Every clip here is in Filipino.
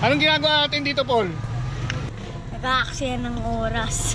Anong ginagawa natin dito, Paul? Nag-aaksaya ng oras.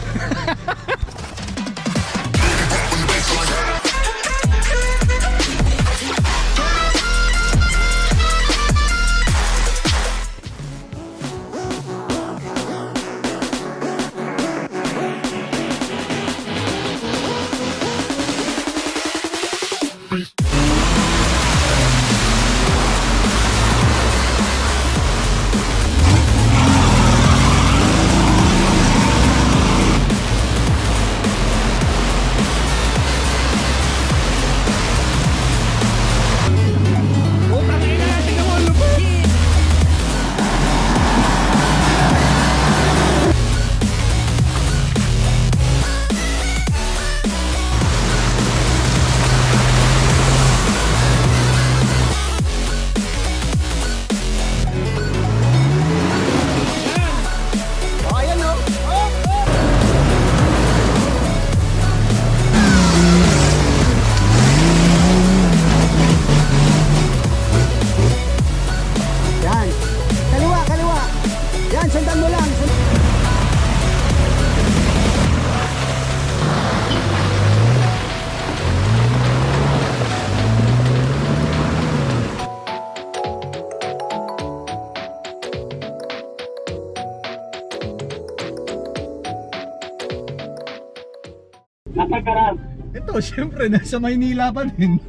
Ito, syempre, nasa Maynila pa din.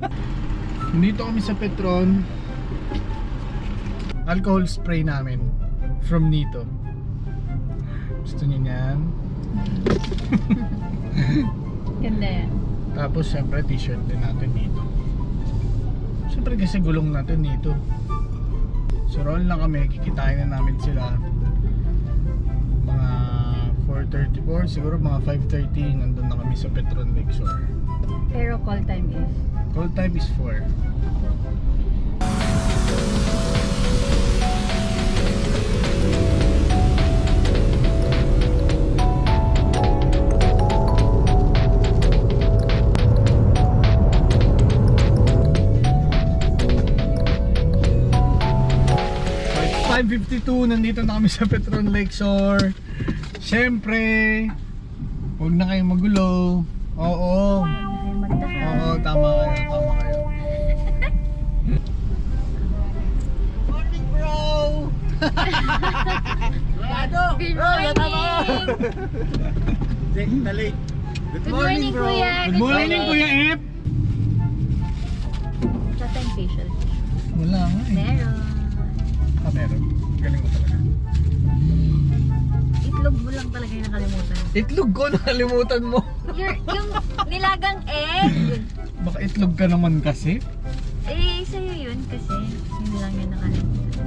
Dito kami sa Petron. Alcohol spray namin from Nito. Gusto niyo yan? Ganda yan. Tapos syempre t-shirt din natin dito. Syempre kasi gulong natin dito. So roll lang kami, kikitain na namin sila. Mga 4:34, siguro mga 5:30 nandun na kami sa Petron Lakeshore. Pero call time is? Call time is 4. Like 5:52, nandito na kami sa Petron Lakeshore. Siyempre, huwag na kayong magulo. Oo. Oo, tama kayo. Morning, bro! Good morning! Late. Good morning, Kuya! Good morning, Kuya Ep! Sa time facial. Wala nga eh. Meron. Meron. Galing mo talaga. Itlog mo lang talaga yung nakalimutan. Itlog ko, nakalimutan mo. Yung nilagang egg. Baka itlog ka naman kasi. Eh, sa'yo yun kasi. Yun lang yung nakalimutan.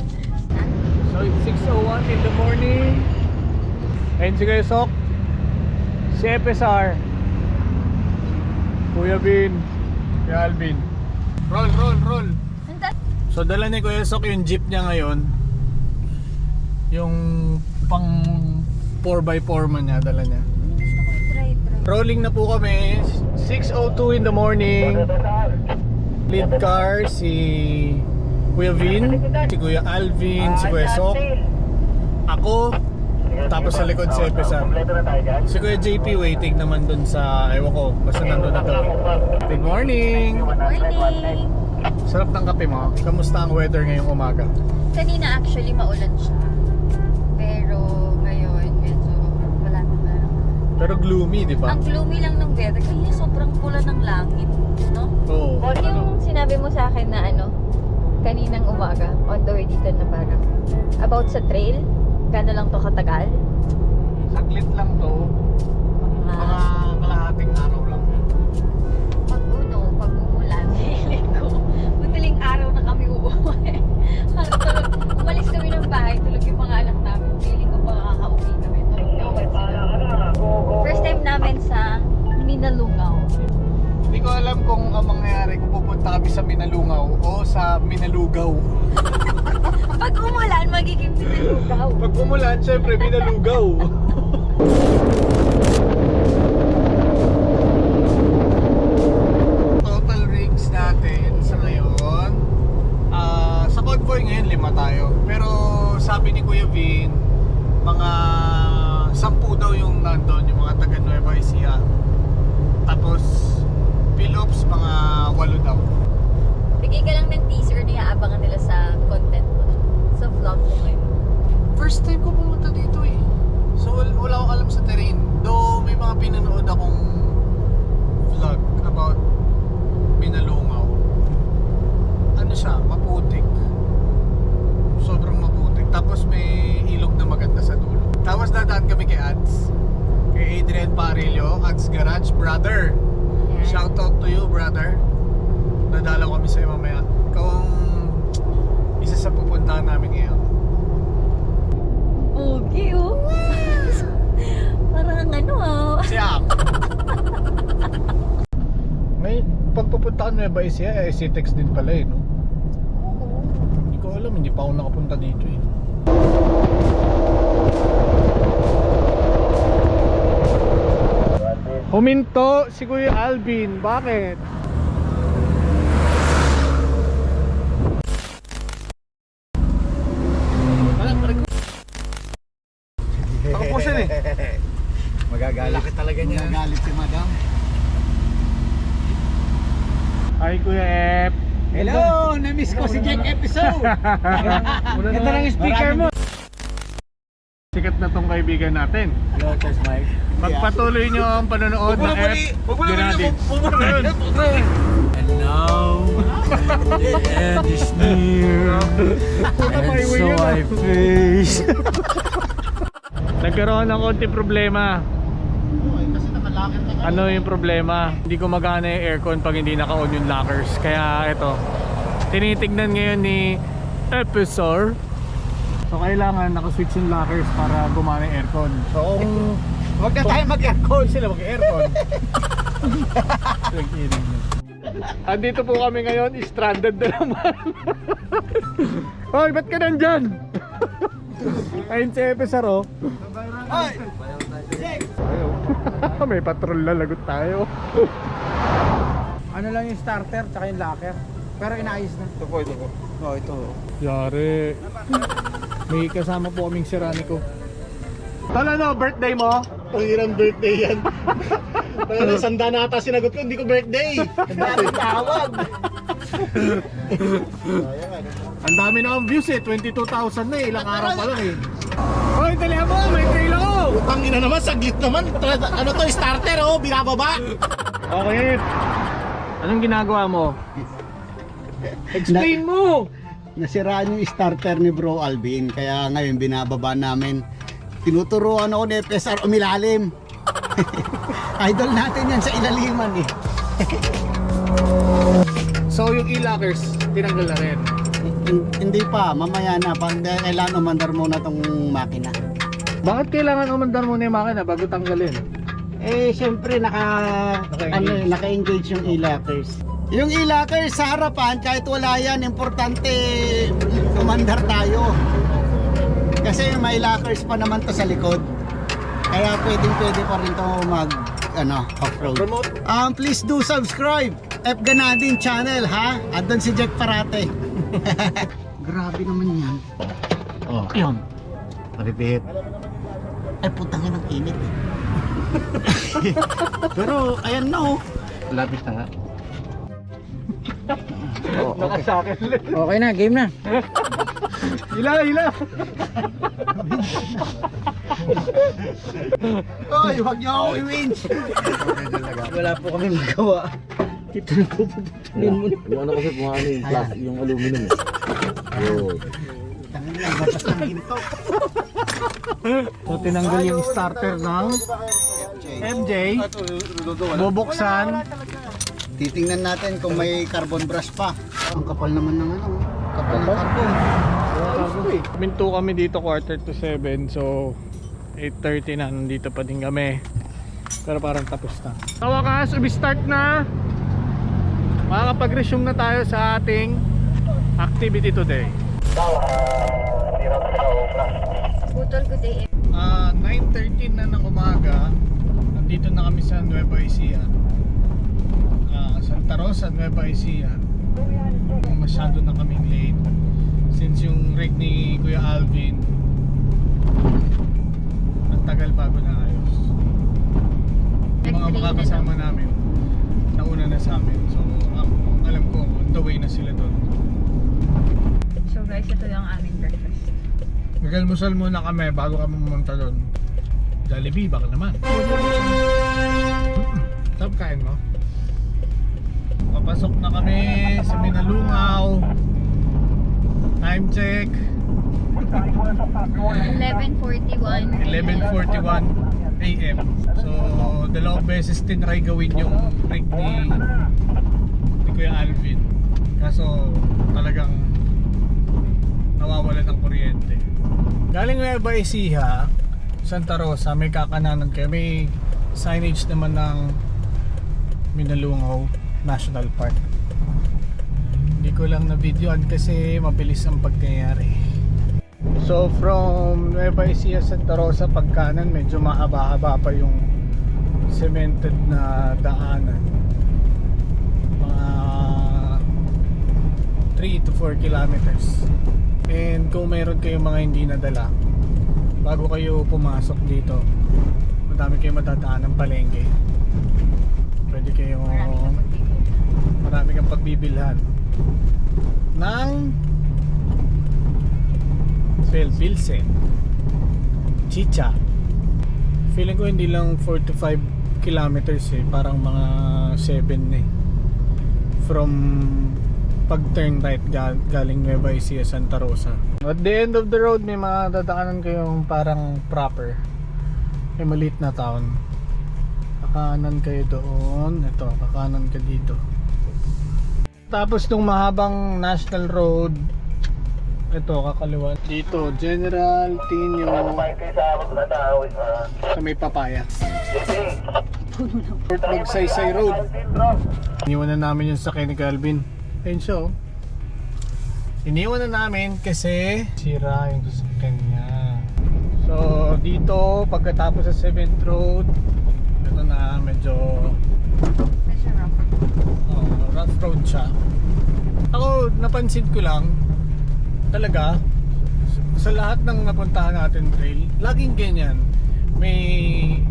So it's 6:01 in the morning. Ayun si Kuya Sok, si FSR, Kuya Bin, Kuya Alvin. Roll. So dala ni Kuya Sok yung jeep niya ngayon. Yung pang 4x4 man niya, dala niya. Gusto ko i-try. Rolling na po kami, 6:02 in the morning. Lead car si Kuya Vin, si Kuya Alvin, si Kuya Sok, ako, tapos sa likod si FSR. Si Kuya JP waiting naman dun sa, ewan ko, basta nandun na daw. Good morning! Morning! Sarap ng kape mo. Kamusta ang weather ngayong umaga? Kanina actually maulan siya. Pero ngayon medyo wala na. Pero gloomy, di ba? Ang gloomy lang ng weather. Kaya sobrang pula ng langit, no? Oo. Yung sinabi mo sa akin na ano, kaninang umaga, on the way dito na parang about sa trail, gano'n lang to katagal? Saglit lang to. Mga kalahating araw lang. Pag umulan, hiling ko, madaling araw na kami uuwi. Umalis kami ng bahay, tulog yung mga anak namin. Hiling ko makakauwi kami. First time namin sa Minalungaw. Hindi ko alam kung ang mangyayari kung pupunta kami sa Minalungaw o sa Minalugaw. Pag umulan, magiging Minalugaw. Pag umulan, syempre Minalugaw. Total rigs natin sa ngayon, sa convoy ngayon 5 tayo. Pero sabi ni Kuya Kuya Vin, mga 10 daw yung nandun, yung mga taga Nueva Ecija. Tapos Philips, mga 8 daw. Bigay ka lang ng teaser na iaabangan nila sa content mo. Sa vlog mo ngayon. First time ko pumunta dito eh. So wala akong alam sa terrain. Though may mga pinanood akong vlog about Binalungaw. Ano siya, maputik. Sobrang maputik. Tapos may ilog na maganda sa dulo. Tapos dadaan kami kay Ads. Kay Adrian Parillo, Ads Garage, brother. Yan. Shout out to you, brother. Dadalaw kami sa'yo mamaya. Ikaw ang isa sa pupuntahan namin ngayon. Okay, oh. Parang ano Siya. May pagpupunta ka Nueva Ecija, Citex din pala eh, no? Hindi ko alam, hindi pa ako nakapunta dito eh. Huminto si Kuya Alvin, bakit? Nakapusin eh. Magagalit. Laki talaga niya. Magagalit si madam. Hi Kuya Ep. Hello! Na-miss ko si Jack episode! Ito lang yung speaker mo. Sikat na tong kaibigan natin. Hello, Tess Mike. Pagpatuloy nyo ang panonood ng Ep Ganadins. And now, the end is near. And so I face. Nagkaroon ng konti problema. Ano yung problema? Hindi ko magana yung aircon pag hindi naka-on yung lockers. Kaya ito, tinitignan ngayon ni Episar. So kailangan naka-switch yung lockers para gumana yung aircon. So kung Huwag na tayo mag-aircon. sila mag-aircon. Andito po kami ngayon, stranded na naman. Hoy, ba't ka nandyan? Ayun si Episar oh. Hoy! May patrol na, lagot tayo. Ano lang yung starter tsaka yung locker. Pero inaayos na. Ito po. Oh, ito. Yari. May kasama po kaming si Ranico. Tala no, birthday mo? Pangirang birthday yan. Parang sanda na ata sinagot ko, hindi ko birthday. Ang dami tawag. Ang dami na ang views eh, 22,000 na eh, ilang araw pa lang eh. Hoy, dali mo, may trail ako! Utang ina naman, saglit naman. Ano to, starter oh, binababa. Okay. Anong ginagawa mo? Explain mo! Nasiraan yung starter ni Bro Alvin, kaya ngayon binababa namin. Tinuturuan ako ni FSR umilalim. Idol natin yan sa ilaliman eh. So yung e-lockers, tinanggal na rin. Hindi pa, mamaya na. Kailangan umandar muna tong makina. Bakit kailangan umandar muna yung makina bago tanggalin? Eh, syempre naka-engage yung e-lockers. Yung e-lockers sa harapan, kahit wala yan, importante umandar tayo. Kasi may lockers pa naman to sa likod. Kaya pwede pa rin to off-road. Promote. Please do subscribe. F Ganadin channel ha. Andun si Jack Parate. Grabe naman yan. Oh, yun. Maripit. Ay, putang ng init eh. Pero, ayan na oh. Lapit na nga. Nakasakin lang. Okay na, game na. Hila! Oy, huwag niyo ako i-winch. Wala po kami magawa. Ito na po puputulin mo. Yung ano kasi kung ano yung glass, yung aluminum eh. Yun. Tangin na, batas ng ginto. So tinanggal yung starter ng MJ. Bubuksan. Titingnan natin kung may carbon brush pa. Ang kapal naman ng kapal ng carbon. Minto kami dito 6:45, so 8:30 na, nandito pa din kami. Pero parang tapos na. Sa wakas, start na. Makakapag-resume na tayo sa ating activity today. Putol, good day. 9:13 na ng umaga. Nandito na kami sa Nueva Ecija. Santa Rosa, Nueva Ecija. Masyado na kaming late. Since yung rig ni Kuya Alvin na sila doon. So guys, ito yung aming breakfast. Mag-almusal muna kami bago kami pumunta doon. Jollibee, baka naman. Saan kain mo? Papasok na kami sa Minalungaw. Time check 11:41. 11:41 AM. So, dalawang beses tinry gawin yung rig ni Kuya Alvin. Kaso, talagang nawawalan ng kuryente. Galing Nueva Ecija, Santa Rosa, may kakananan kayo. May signage naman ng Minalungaw National Park. Hindi ko lang na-videoan kasi mabilis ang pagkayari. So from Nueva Ecija, Santa Rosa, pagkanan medyo mahaba-haba pa yung cemented na daanan. Mga 3 to 4 kilometers. And kung mayroon kayong mga hindi nadala, bago kayo pumasok dito, madami kayong matadaan ng palengke. Pwede kayong marami kang pagbibilhan ng Pilsen, chicha. Feeling ko hindi lang 4 to 5 kilometers parang mga 7 from pag-turn right galing Nueva Ecija, Santa Rosa. At the end of the road may mga dadaanan kayong parang proper. May maliit na town. Kakanan kayo doon. Ito, kakanan ka dito. Tapos nung mahabang national road, ito kakaliwa. Dito, General Tino sa may papaya. Fort Magsaysay Road. Iniwan na namin yung sakay ni Calvin. Ayun siya oh. Iniwan na namin kasi sira yung sasakyan niya. So dito, pagkatapos sa 7th Road, ito na medyo rough road siya. Ako, napansin ko lang talaga sa lahat ng napuntahan natin trail, laging ganyan. May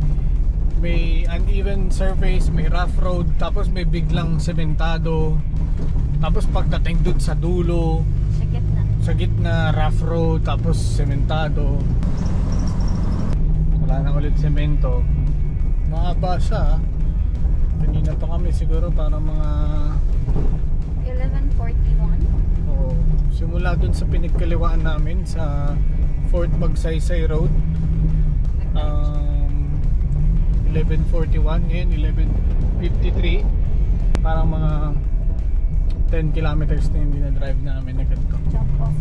uneven surface, may rough road, tapos may biglang sementado. Tapos pagdating dun sa dulo, sa gitna rough road, tapos sementado. Wala na ulit semento. Mahaba siya. Kanina pa kami siguro para mga 11:41. Oo. Simula dun sa pinagkaliwaan namin sa Fort Magsaysay Road, 11:41, ngayon 11:53, parang mga 10 kilometers na hindi na drive namin na ganito. Jump off.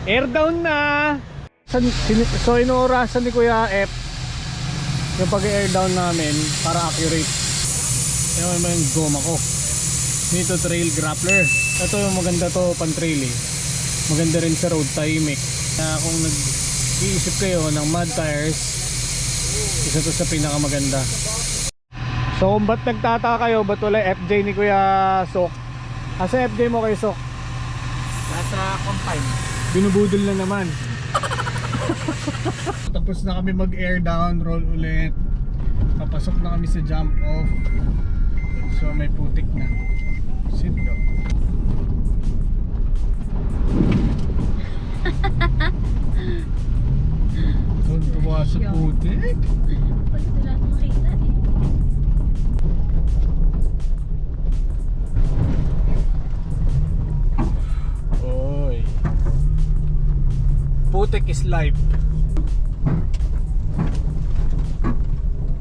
Air down na! So inuurasan ni Kuya F yung pag-air down namin para accurate. Yan mo yung goma ko. Nito trail grappler. Ito yung maganda to pan trail Maganda rin sa road timing. Kung nag-iisip kayo ng mud tires, isa to sa pinakamaganda. So kung ba't nagtataka kayo, ba't wala FJ ni Kuya Sok? Asa FJ mo kay Sok? Nasa confine. Binubudol na naman. Tapos na kami mag-air down, roll ulit. Papasok na kami sa jump off. So may putik na. Sit go. Tuntua sa putik. Pag wala makita Oy. Putik is life.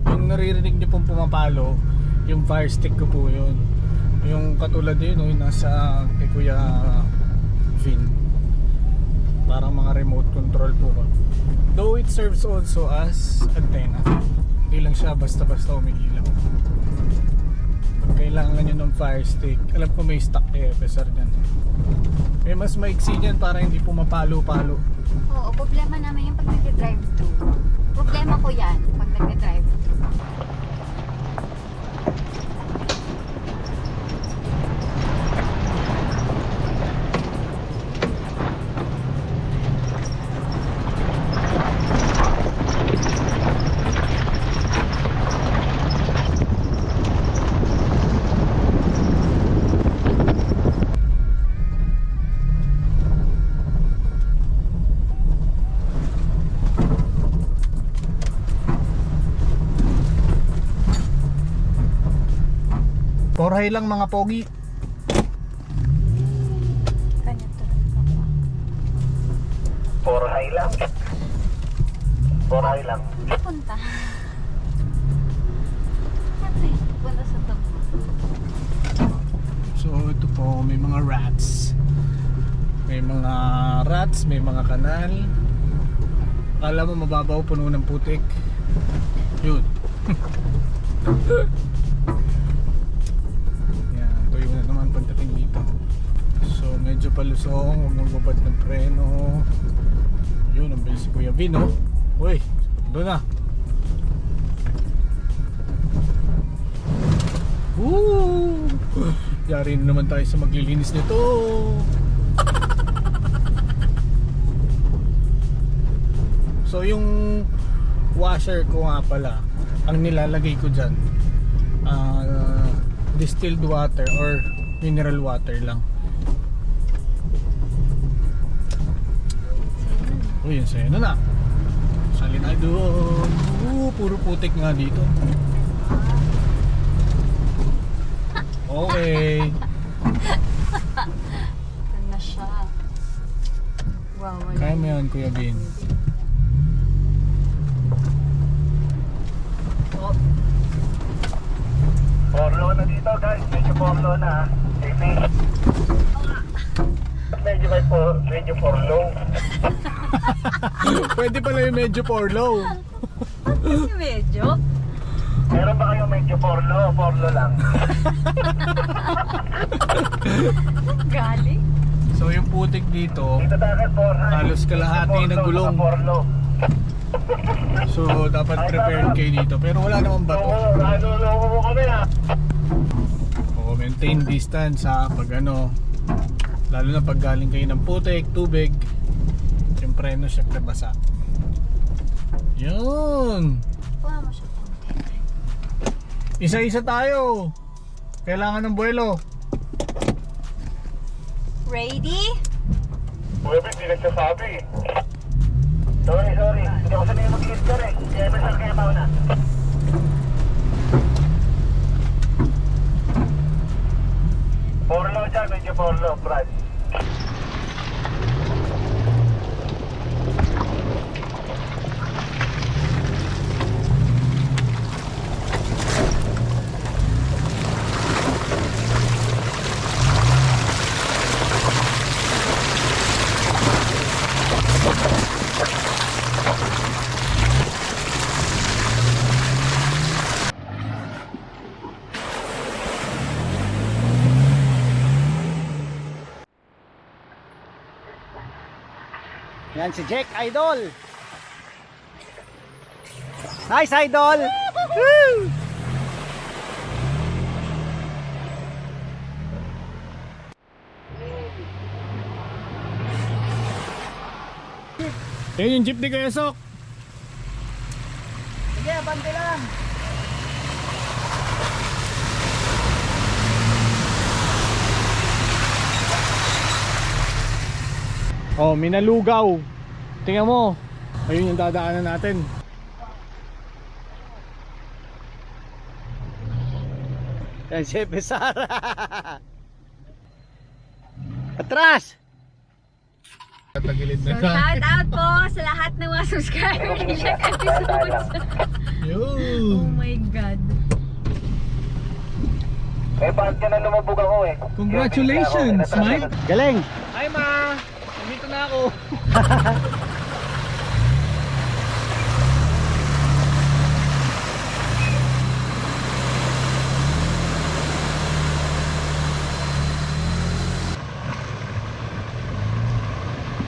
Yung naririnig niyo pong pumapalo, yung fire stick ko po yun. Yung katulad yun, yung nasa kay Kuya Vin. Parang mga remote control po ko. Though it serves also as antenna. Hindi lang siya basta-basta umiilaw. Kailangan nyo ng fire stick. Alam ko may stock kay FSR dyan. May mas maiksi dyan para hindi pumapalo-palo. Oo, problema namin yung pag nag-drive to. Problema ko yan pag nag-drive to. high lang mga pogi. Kanya to ako. 4 high lang. 4 high lang. Punta. Siyempre, punta sa top. So ito po, may mga rats. May mga rats, may mga kanal. Akala mo mababaw, puno ng putik. Yun. Yan, tuyo na naman pagdating dito. So medyo palusong, huwag mong babad ng preno. Yun, ang bilis si Kuya Vin, oh. Uy, doon na. Woo! Yari na naman tayo sa maglilinis nito. So yung washer ko nga pala, ang nilalagay ko dyan, distilled water or mineral water lang. Uy, yun sa'yo na. Sali na doon. Puro putik nga dito. Okay. Ito na siya. Wow, wala. Kaya mo yan, Kuya Bin. Porlo na dito guys, medyo porlo na. Safety. Medyo porlo. Pwede pala yung medyo for low. Kasi medyo. Meron ba kayo medyo porlo o porlo lang? Galing. So yung putik dito, Dito tayo 4 high. halos kalahati ng gulong. Porlo. So dapat prepared kayo dito. Pero wala namang bato. Oo, naluloko mo kami ha. O maintain distance ha, pag ano. Lalo na pag galing kayo ng putik, tubig, yung preno syempre basa. Yun. Kuha mo siya konti. Isa-isa tayo. Kailangan ng buwelo. Ready? Kuya Ben, di nagsasabi. Sorry. Hindi ako sanay mag-i-score eh. Kaya masal kaya mauna. Porlo dyan, medyo porlo, Brad. Yan si Jack Idol. Nice Idol. Woo! Yan yung jeep ni Kuya Sok. Sige, abante lang. Oh, Minalugaw. Tingnan mo. Ayun yung dadaanan natin. Yan si Pesara. Atras. Tatagilid So, shout out po sa lahat ng mga subscriber ilang episodes. Oh Yun. my God. Eh, bakit ka na lumabog ako eh? Congratulations, Mike. Galing. Hi, Ma. Nandito na ako.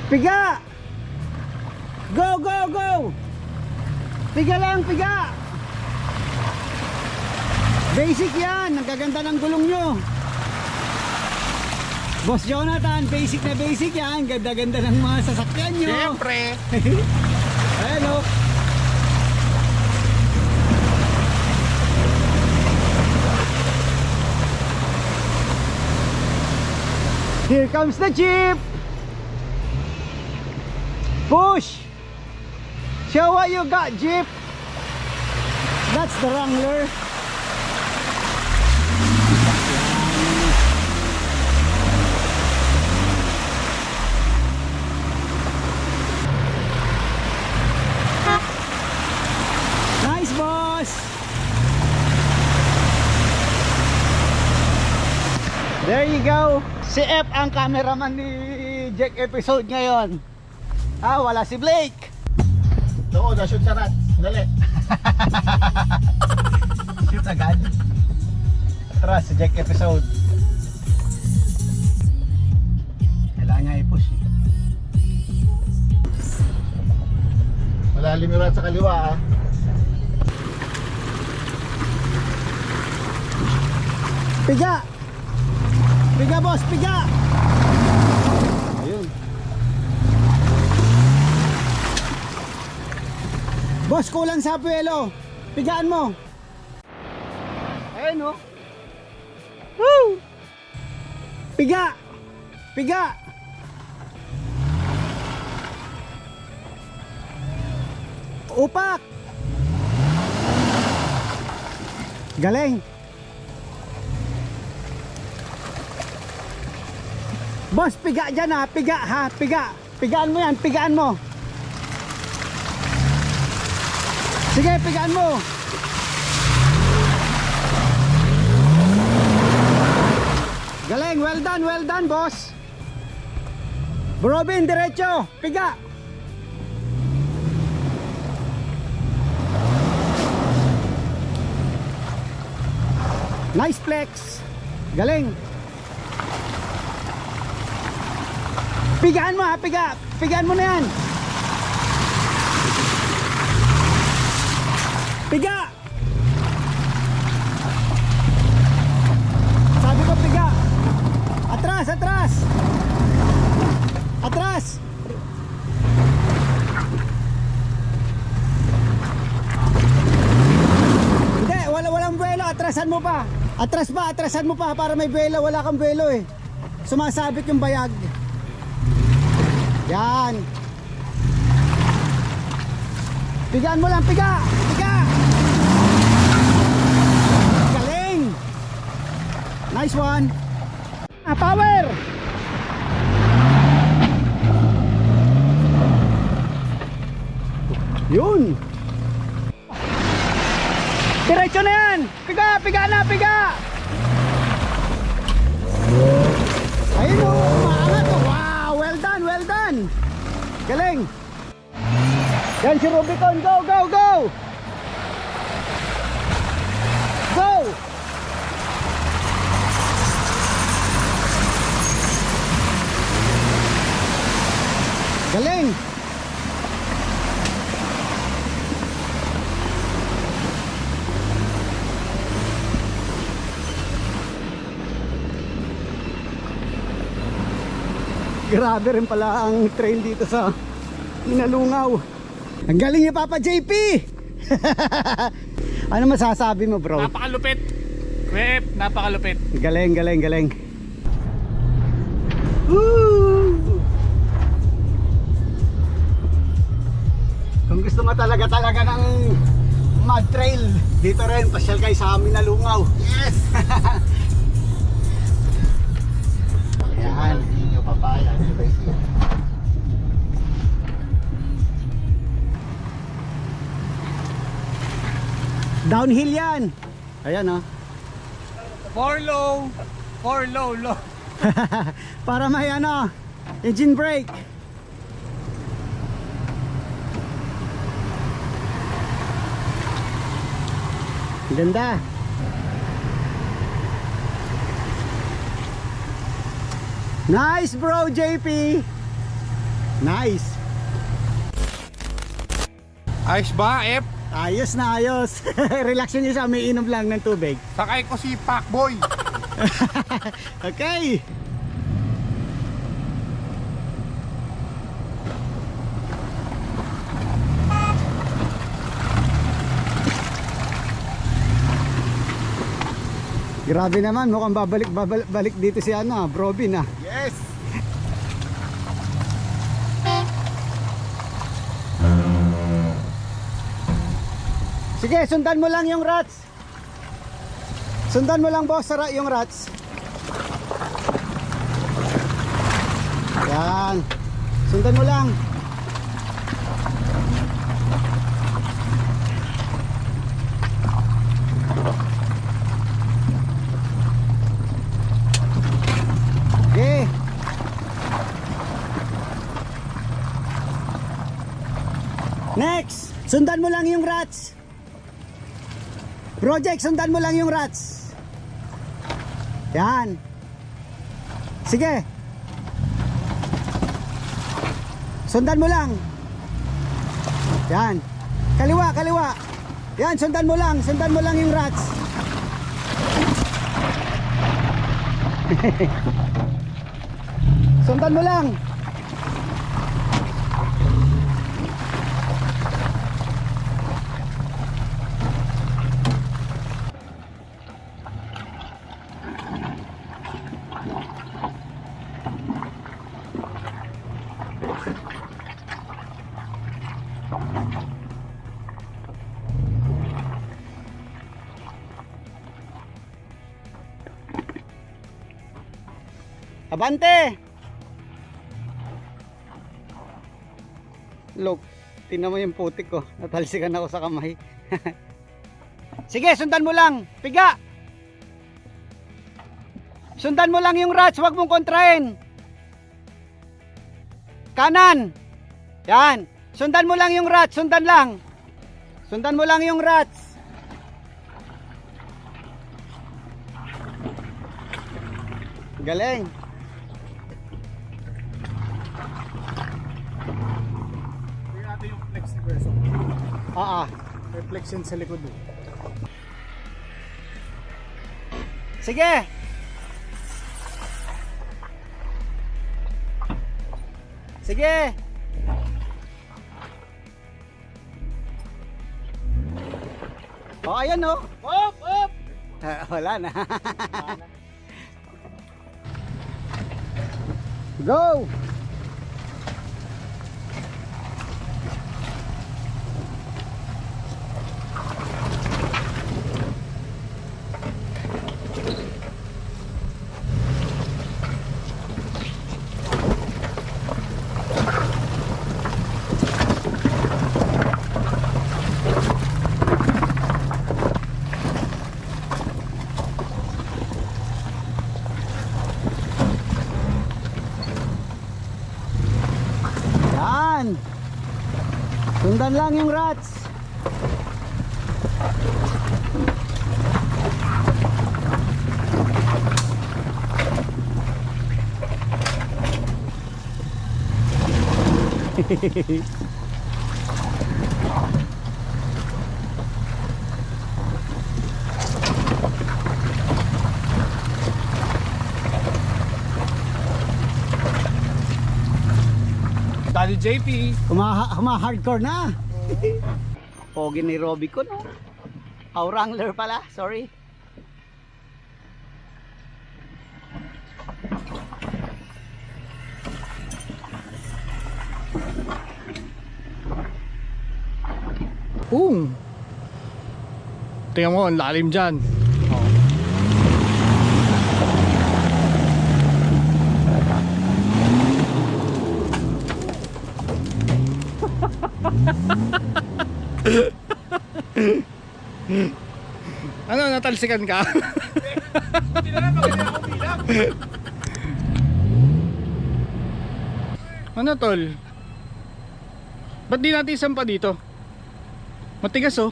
Piga! Go, go, go! Piga lang, piga! Basic yan! Ang gaganda ng gulong nyo! Boss Jonathan, basic na basic yan! Ganda-ganda ng mga sasakyan nyo! Siyempre. Ayan o! Here comes the jeep! Push! Show what you got, Jeep! That's the Wrangler. go. Si F ang cameraman ni Jack episode ngayon. Wala si Blake. Oo, na-shoot sa rat. Dali. Shoot agad. Atras si Jack episode. Kailangan niya i-push eh. Malalim yung rat sa kaliwa ah. Piga! Piga boss, piga! Ayun. Boss, kulang sa puwelo. Pigaan mo. Ayun oh. Woo! Piga! Piga! Upak! Galing! Boss, piga dyan ha, piga ha, piga. Pigaan mo yan, pigaan mo. Sige, pigaan mo. Galing, well done boss. Robin, diretso, piga. Nice flex. Galing. Pigaan mo ha, piga. Pigaan mo na yan. Piga. Sabi ko piga. Atras, atras. Atras. Hindi, walang buwelo. Atrasan mo pa. Atras pa, atrasan mo pa para may buwelo. Wala kang buwelo eh. Sumasabit yung bayag. Yan. Pigaan mo lang, piga! Piga! Galing! Nice one! Power! Yun! Diretso na yan! Piga! Piga na! Piga! Ayun o! Maangat o! Wow! Well done! Well done! Galing! Yan si Rubicon! Go! Go! Go! Go! Galing! Grabe rin pala ang trail dito sa Inalungaw. Ang galing ni Papa JP. Ano masasabi mo bro? Napakalupit. Wep, napakalupit. Galing, galing, galing. Woo! Kung gusto mo talaga ng mud trail, dito rin, pasyal kayo sa amin Inalungaw. Yes! Ayan. Papaya, Downhill yan. Ayan oh. For low, low. Para may ano, engine brake. Ganda. Nice bro JP. Nice. Ayos ba, F? Ayos na ayos. Relax nyo siya, may inom lang ng tubig. Sakay ko si Pacboy. Okay. Grabe naman, mukhang babalik dito si ano, Robin ah. Yes! Sige, sundan mo lang yung rats. Sundan mo lang boss yung rats. Yan. Sundan mo lang. Next, sundan mo lang yung rats. Project, sundan mo lang yung rats. Yan. Sige. Sundan mo lang. Yan. Kaliwa, kaliwa. Yan, sundan mo lang yung rats. Sundan mo lang. Abante! Look, tingnan mo yung putik ko. Natalsikan ako sa kamay. Sige, sundan mo lang. Piga! Sundan mo lang yung rats, wag mong kontrahin. Kanan! Yan! Sundan mo lang yung rats, sundan lang. Sundan mo lang yung rats. Galing. Tingnan natin yung flex ni Verso. May flex yan sa likod. Sige. Sige. Oh, ayan oh. Up! Up! Wala na. Go. Yan. Sundan lang yung rats. Daddy JP. Hardcore na. Pogi ni Robby ko, no? Wrangler pala, sorry. Tingnan mo, ang lalim dyan. Ano, natalsikan ka? Hindi na lang, maganda ako bilang. Ano tol? Ba't di natin isampa dito? Matigas oh.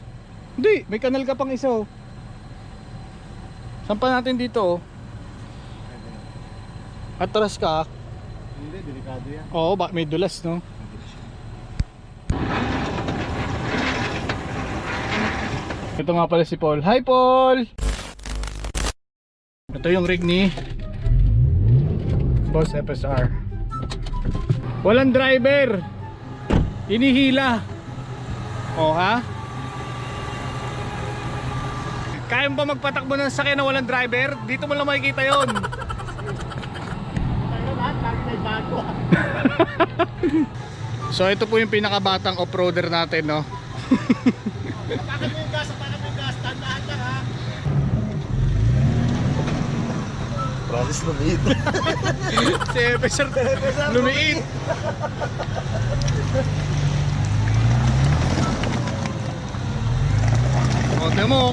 Hindi, may kanal ka pang isa oh. Sampa natin dito oh. Atras ka. Hindi, delikado yan. Oo, may dulas no. Ito nga pala si Paul. Hi Paul! Ito yung rig ni Boss FSR. Walang driver. Inihila. O ha? Kaya mo ba magpatakbo ng sakyan na walang driver? Dito mo lang makikita yon. So ito po yung pinakabatang off-roader natin, no? Apakan mo yung gas, tandaan lang ha. Promise lumiit. Si FSR lumiit. O, tignan mo,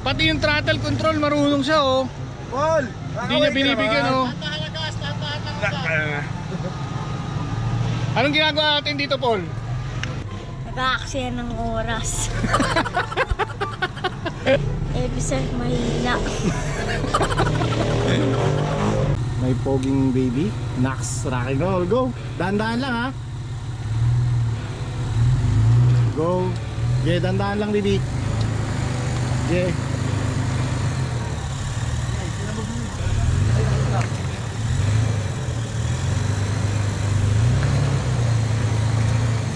pati yung throttle control marunong siya oh. Paul! Hindi niya binibigyan oh. Tandaan lang gas, tandaan lang gas. Anong ginagawa natin dito, Paul? nag-aaksaya ng oras. Bisa mahina. May poging baby. Nax, rock and roll. Go. Dahan-dahan lang ha. Go. Yeah, dahan-dahan lang, baby. Yeah.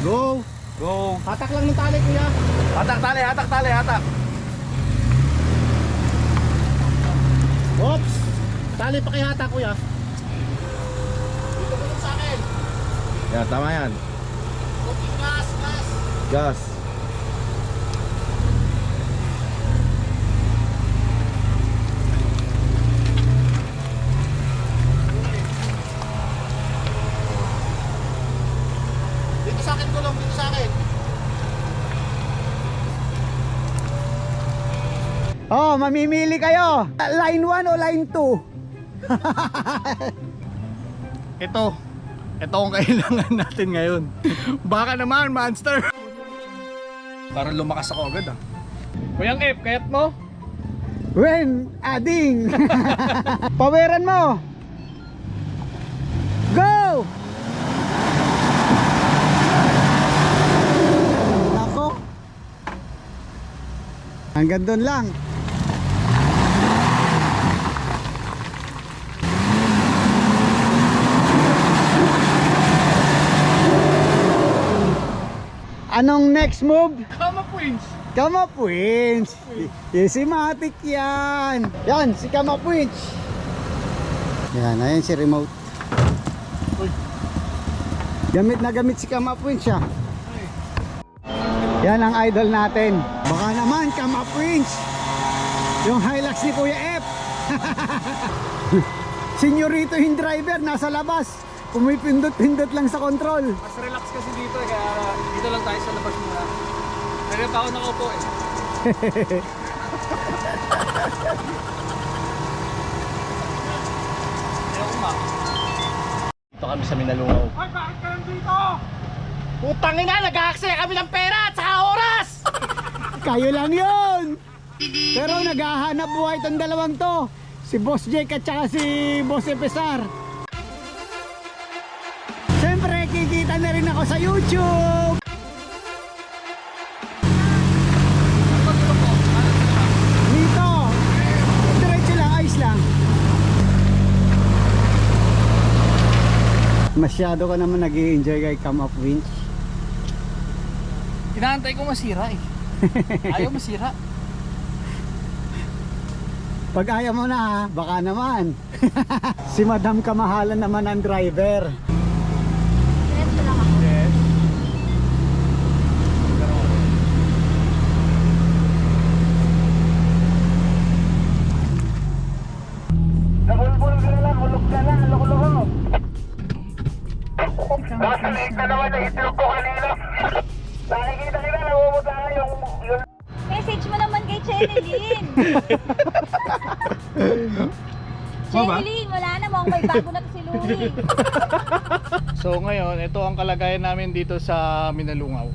Go. Go. Hatak lang ng tali, kuya. Hatak tali, hatak tali, hatak. Oops. Tali pa kay hatak, kuya. Dito mo sa akin. Yan, tama yan. Okay, gas, gas. Gas. Dito sa akin, gulong. Dito sa akin. Oh, mamimili kayo. Line 1 o line 2? Ito ang kailangan natin ngayon. Baka naman, monster. Parang lumakas ako agad ah. Kuyang F, kayat mo? When adding. Paweran mo. Go! Nako. Hanggang doon lang. Anong next move? Kama points. Kama Pwins. Si Matic yan. Yan, si Kama Pwins. Yan, ayan si remote. Uy. Gamit na gamit si Kama Pwins siya. Yan ang idol natin. Baka naman Kama Pwins. Yung Hilux ni Kuya F. Senyorito yung driver, nasa labas. Pumipindot-pindot lang sa control. Mas relax kasi dito eh, kaya dito lang tayo sa labas muna. Pero pa ako nakaupo eh. Ito kami sa Minalungaw. Ay, bakit ka nandito? Putang ina, nag-aaksaya kami ng pera at saka oras! Kayo lang yun. Pero naghahanap buhay itong dalawang to. Si Boss Jake at saka si Boss Epesar. Siyempre kikita na rin ako sa YouTube. Dito. Diretso lang, ayos lang. Masyado ka naman nag-i-enjoy kay Come Up Winch. Inaantay ko masira eh. Ayaw masira. Pag ayaw mo na ha, baka naman. Si Madam Kamahalan naman ang driver. Diretso lang ako. Yes. Nabulbul ka na lang, hulog ka na, loko-loko. Nasa liig na naman yung itlog ko kanina. Nakikita kita, namumuta na yung... Message mo naman kay Chenilyn. Chenilyn, wala na. Mukhang may bago na to si Louie. So ngayon, ito ang kalagayan namin dito sa Minalungaw.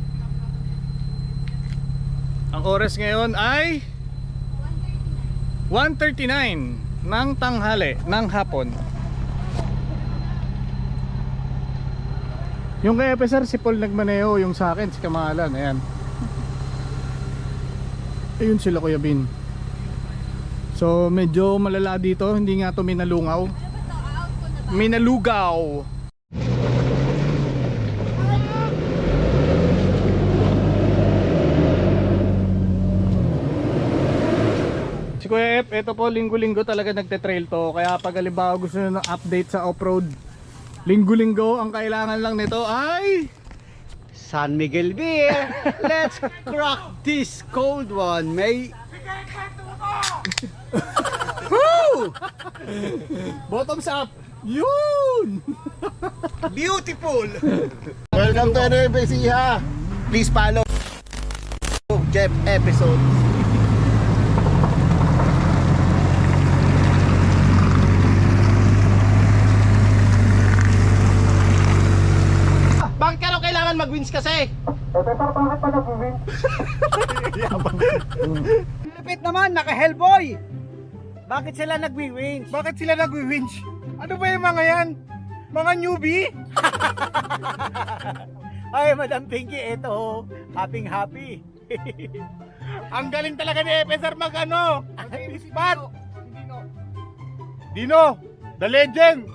Ang oras ngayon ay 1:39 ng tanghali, ng hapon. Yung kay Epesar, si Paul nagmaneho, yung sa akin, si Kamahalan, ayan. Ayun sila Kuya Bin. So medyo malala dito, hindi nga to Minalungaw. Minalugaw. Si Kuya F, ito po linggo-linggo talaga nagte-trail to. Kaya pag halimbawa gusto nyo ng update sa off-road, linggo-linggo ang kailangan lang nito ay San Miguel Beer. Let's crack this cold one, mate. Woo! bottoms up. Yun! Beautiful. Welcome to NBCha. Please follow Jeff episode. Bakit kailangan mag-wins kasi? Peter, bakit pa nag-win? Lupit naman, naka-Hellboy. Bakit sila nagwi-winch? Bakit sila nagwi-winch? Ano ba yung mga yan? Mga newbie? Ay, Madam Pinky, eto, happy. Ang galing talaga ni Epeser mag-ano? Mag-spot! Dino, the legend!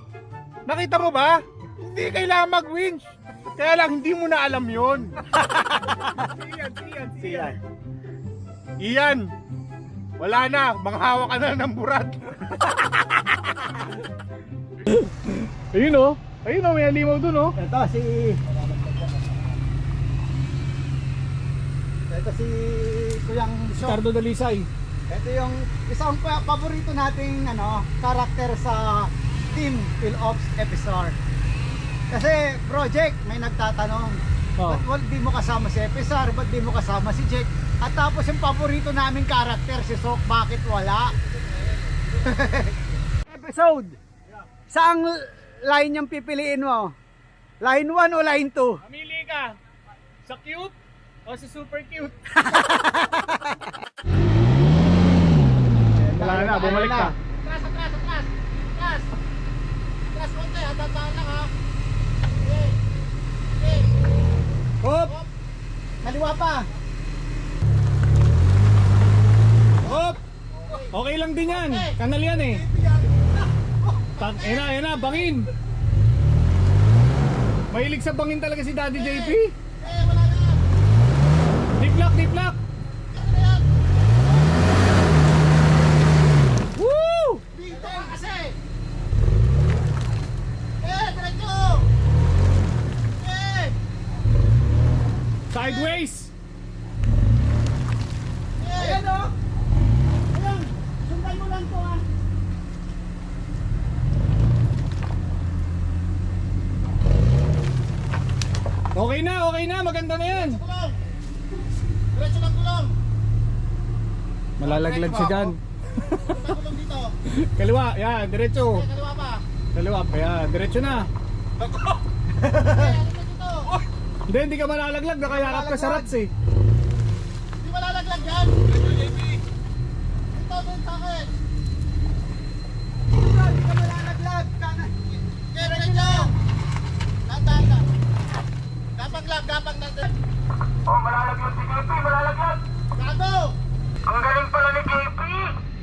Nakita mo ba? Hindi kailangan mag-winch. Kaya lang hindi mo na alam yun. Siyan. Iyan, wala na. Manghawa ka na ng burat. Ayun o. Ayun o, may halimaw dun o. Ito si Kuyang Shok. Ricardo Dalisay. Ito yung isang paborito nating karakter sa Team PhilOps Episar. Kasi project, may nagtatanong, ba't di mo kasama si Episar, ba't di mo kasama si Jack? At tapos yung paborito naming karakter si Sok, bakit wala? Episode, saang line yung pipiliin mo? Line 1 o line 2? Pamili ka. Sa cute o sa super cute? Wala na, bumalik ka. Hop! Kaliwa pa! Hop! Okay lang din yan. Kanal yan eh. Ayan na, bangin. Mahilig sa bangin talaga si Daddy JP. Deep lock. Woo! Sideways. Ayan o! Ayan! Sundan mo lang to ah! Okay na, maganda na yan. Diretso lang kulong. Malalaglag siya dyan. Punta kulong dito. Kaliwa, yan, diretso. Kaliwa pa. Kaliwa, yan, diretso na. Ano dito? Hindi ka malalaglag, nakayakap ka sa rats eh. Hindi malalaglag yan. Ito doon sa akin. Hindi ka malalaglag! Diretso. Tandaan lang. Gapang nandun. Oh, malalaglag si JP, malalaglag. Gago! Ang galing pala ni JP.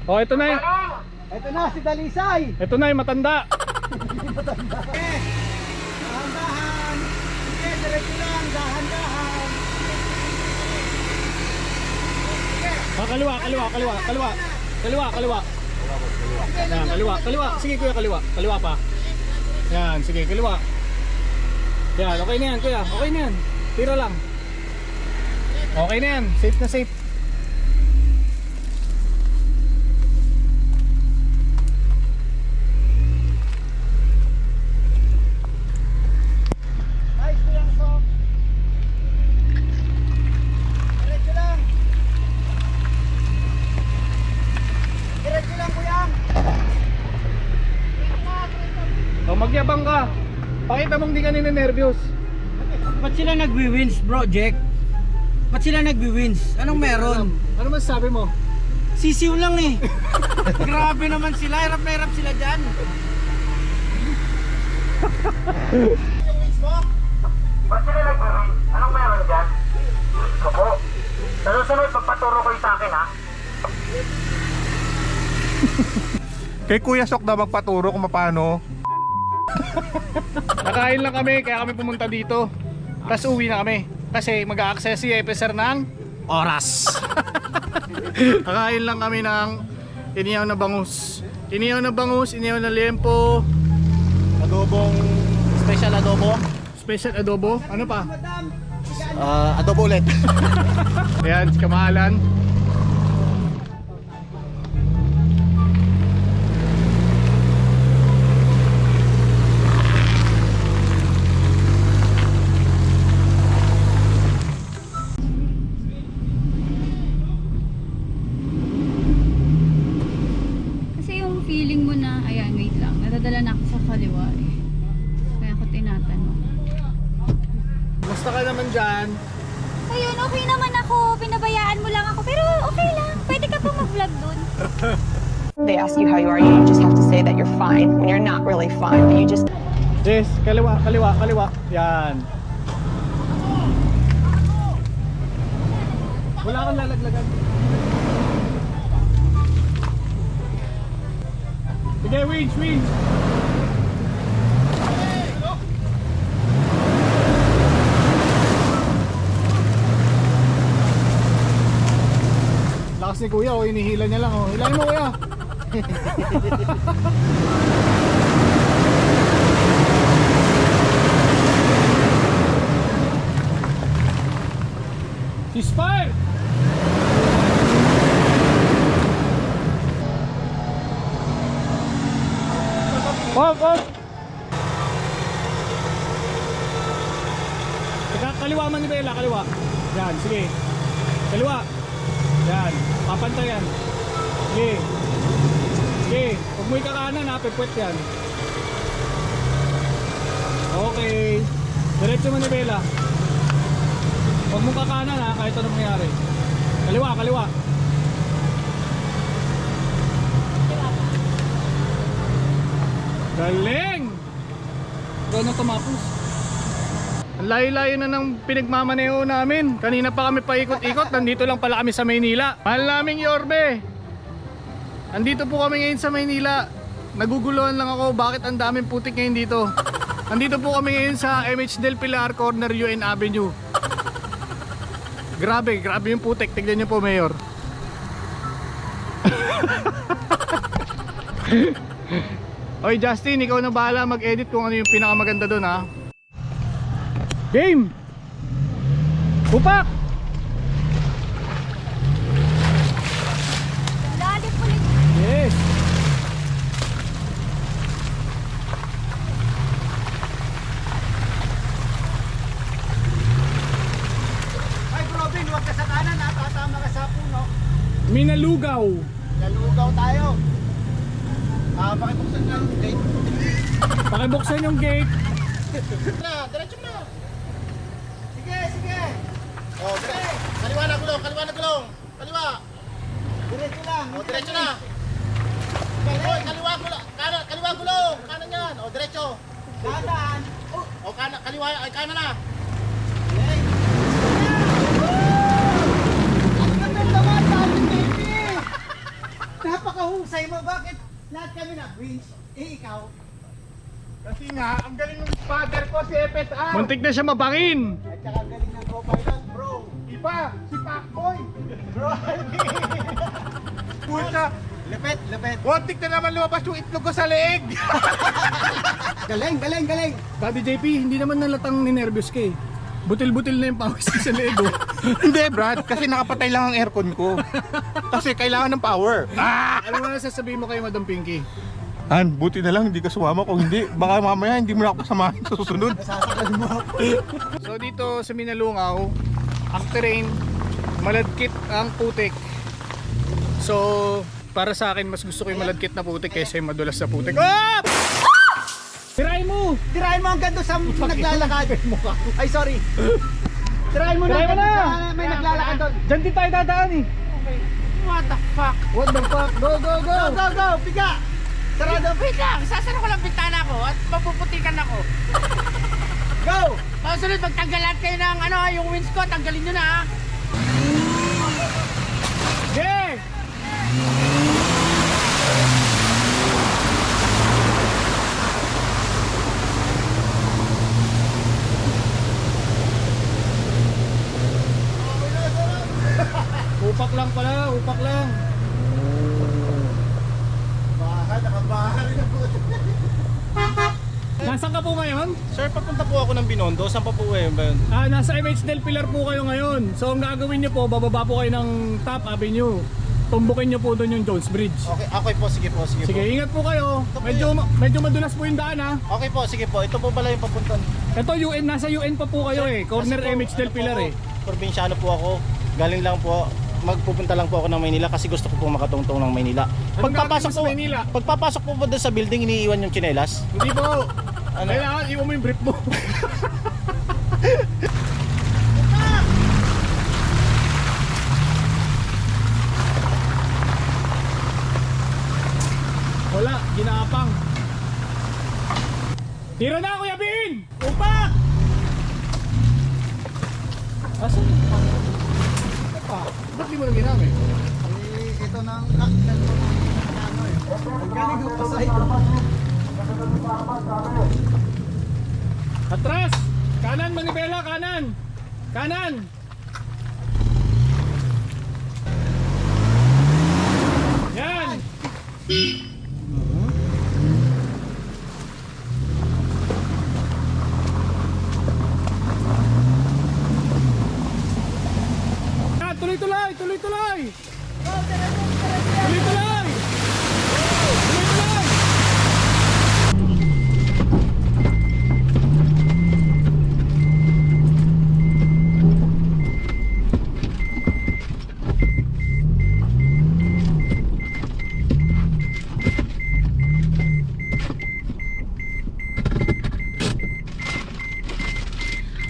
Oh, ito na yun. Galing! Ito na si Dalisay! Ito na yung matanda. Dahan-dahan! Sige, diretso lang! Dahan-dahan! Kaliwa. Yan, kaliwa. Sige kuya, kaliwa pa. Yan, sige, kaliwa. Yan, okay na yan kuya, okay na yan. Tira lang. Okay na yan, safe na safe. Nice ko lang, Sok! Diretso lang! Diretso lang, Kuyang! O, magyabang ka. Pakita mong di ka ninenervyos. Ba't sila nagwi-wins, bro, Jack? Ba't sila nagwi-wins? Anong meron? Ano masasabi mo? Sisiw lang eh. Grabe naman sila, hirap na hirap sila dyan. Yung wins mo? Ba't sila nag-win? Anong meron dyan? Ako. Sa susunod, pagpaturo ko yung sa akin ha. Kay Kuya Sok na magpaturo kung paano. Nakain lang kami, kaya kami pumunta dito. Tapos uwi na kami. Kasi mag-a-access si Epeser ng oras. Kakain lang kami ng inihaw na bangus. Inihaw na liempo. Special adobo. Special adobo. Ano pa? Adobo ulit. Ayan, si Kamahalan. Kasi yung feeling mo na, ayan, wait lang, nadadala na ako sa kaliwa eh. Kaya ako tinatanong. Basta ka naman dyan. yun, okay naman ako. Pinabayaan mo lang ako. Pero okay lang. Pwede ka pa mag-vlog dun. They ask you how you are, you just have to say that you're fine when you're not really fine, but you just Yes, kaliwa, kaliwa, kaliwa. Yan. Wala kang lalaglagan. Sige, winch, winch. Lakas ni kuya, oh, inihila niya lang. Oh. Hilahin mo kuya. Ceasefire! Op, op! Teka, kaliwa manibela, kaliwa. Yan, sige. Kaliwa. Yan, papantayan. Sige. Sige, huwag mo ikakanan ha, pipwet yan. Okay. Diretso manibela. Huwag mong kakanan ha, kahit anong mangyari. Kaliwa, kaliwa. Galing! Gano'n tumapos. Ang layo-layo na ng pinagmamaneho namin. Kanina pa kami paikot-ikot, nandito lang pala kami sa Maynila. Mahal naming Yorme. Andito po kami ngayon sa Maynila. Naguguluhan lang ako bakit ang daming putik ngayon dito. Andito po kami ngayon sa MH Del Pilar, corner UN Avenue. Grabe, grabe yung putik. Tignan niyo po, Mayor. Oy, Justin, ikaw na bahala mag-edit kung ano yung pinakamaganda doon, ha? Game! Upak! Lalim ulit. Yes! Ay, Robin, huwag ka sa kanan ha. Tatama ka sa puno. Minalugaw! Nalugaw tayo. Pakibuksan lang yung gate. Pakibuksan yung gate. Diretso na. Sige, sige. Oh, kaliwa na gulong, kaliwa na gulong. Kaliwa. Diretso lang. Oh, diretso na. Hoy, kaliwa gulong. Kanan, kaliwa gulong. Kanan yan. Oh, diretso. Kanan. Oh, kanan, kaliwa, ay kanan na. Napakahusay mo. Bakit lahat kami na-wins? Ikaw? Kasi nga, ang galing ng father ko si FSR. Muntik na siya mabangin. At saka ang galing ng co-pilot, bro. Iba, si Pacboy. Bro, Puta, Lepet, lepet. wantik na naman lumabas yung itlog ko sa leeg. Galing, galing, galing. Daddy JP, hindi naman nalatang ninervyos ka eh. Butil-butil na yung pawis ko sa lego. Hindi, Brad, kasi nakapatay lang ang aircon ko. Kasi kailangan ng power. Ano na sasabihin mo kay Madam Pinky? Han, buti na lang hindi ka sumama. Kung hindi, baka mamaya hindi mo na ako pasamahin sa susunod. Sasakal mo ako. So dito sa Minalungaw, ang terrain, maladkit ang putik. So, para sa akin, mas gusto ko yung maladkit na putik kaysa yung madulas na putik. Oh! Tirahin mo! Tirahin mo hanggang doon sa naglalakad. Ay, sorry. Tirahin mo na Tirahin mo hanggang na! doon sa may naglalakad doon. Diyan din tayo dadaan eh. What the fuck? What the fuck? Go, go, go! Go, go, go! Piga! Sarado! Wait lang, sasara ko lang bintana ko at mapuputikan ako. Go! Sunod, magtanggalan kayo ng ano, yung wins ko, tanggalin nyo na ha. Yeah! Upak lang pala, upak lang. Bahan, nakabahan na po. Nasaan ka po ngayon? Sir, papunta po ako ng Binondo. Saan pa po ba yun? Nasa MH Del Pilar po kayo ngayon. So ang gagawin nyo po, bababa po kayo ng Top Avenue. Tumbukin nyo po doon yung Jones Bridge. Okay po, sige po, sige, Sige, po. ingat po kayo. Medyo madulas po yung daan ha. Okay po, sige po. Ito po pala yung papuntan. Ito UN, nasa UN pa po kayo eh. Corner Kasi po, MH Del ano Pilar po eh. ako, Probinsyano po ako. Galing lang po. Magpupunta lang po ako ng Maynila kasi gusto ko po makatungtong ng Maynila. Anong gagawin mo sa Maynila? Pagpapasok po ba doon sa building, iniiwan yung tsinelas? Hindi po. Ano? Kailangan iwan mo yung brief mo. Zero na, Kuya Bin! Upak! Asan yung pa? Ba't di mo na ginamit? Ito nang kaklan mo ano eh. Ang galing ko pasay. Atras! Kanan, manibela, kanan! Kanan! Yan! Yan, tuloy-tuloy! Tuloy-tuloy! Tuloy-tuloy! Tuloy-tuloy!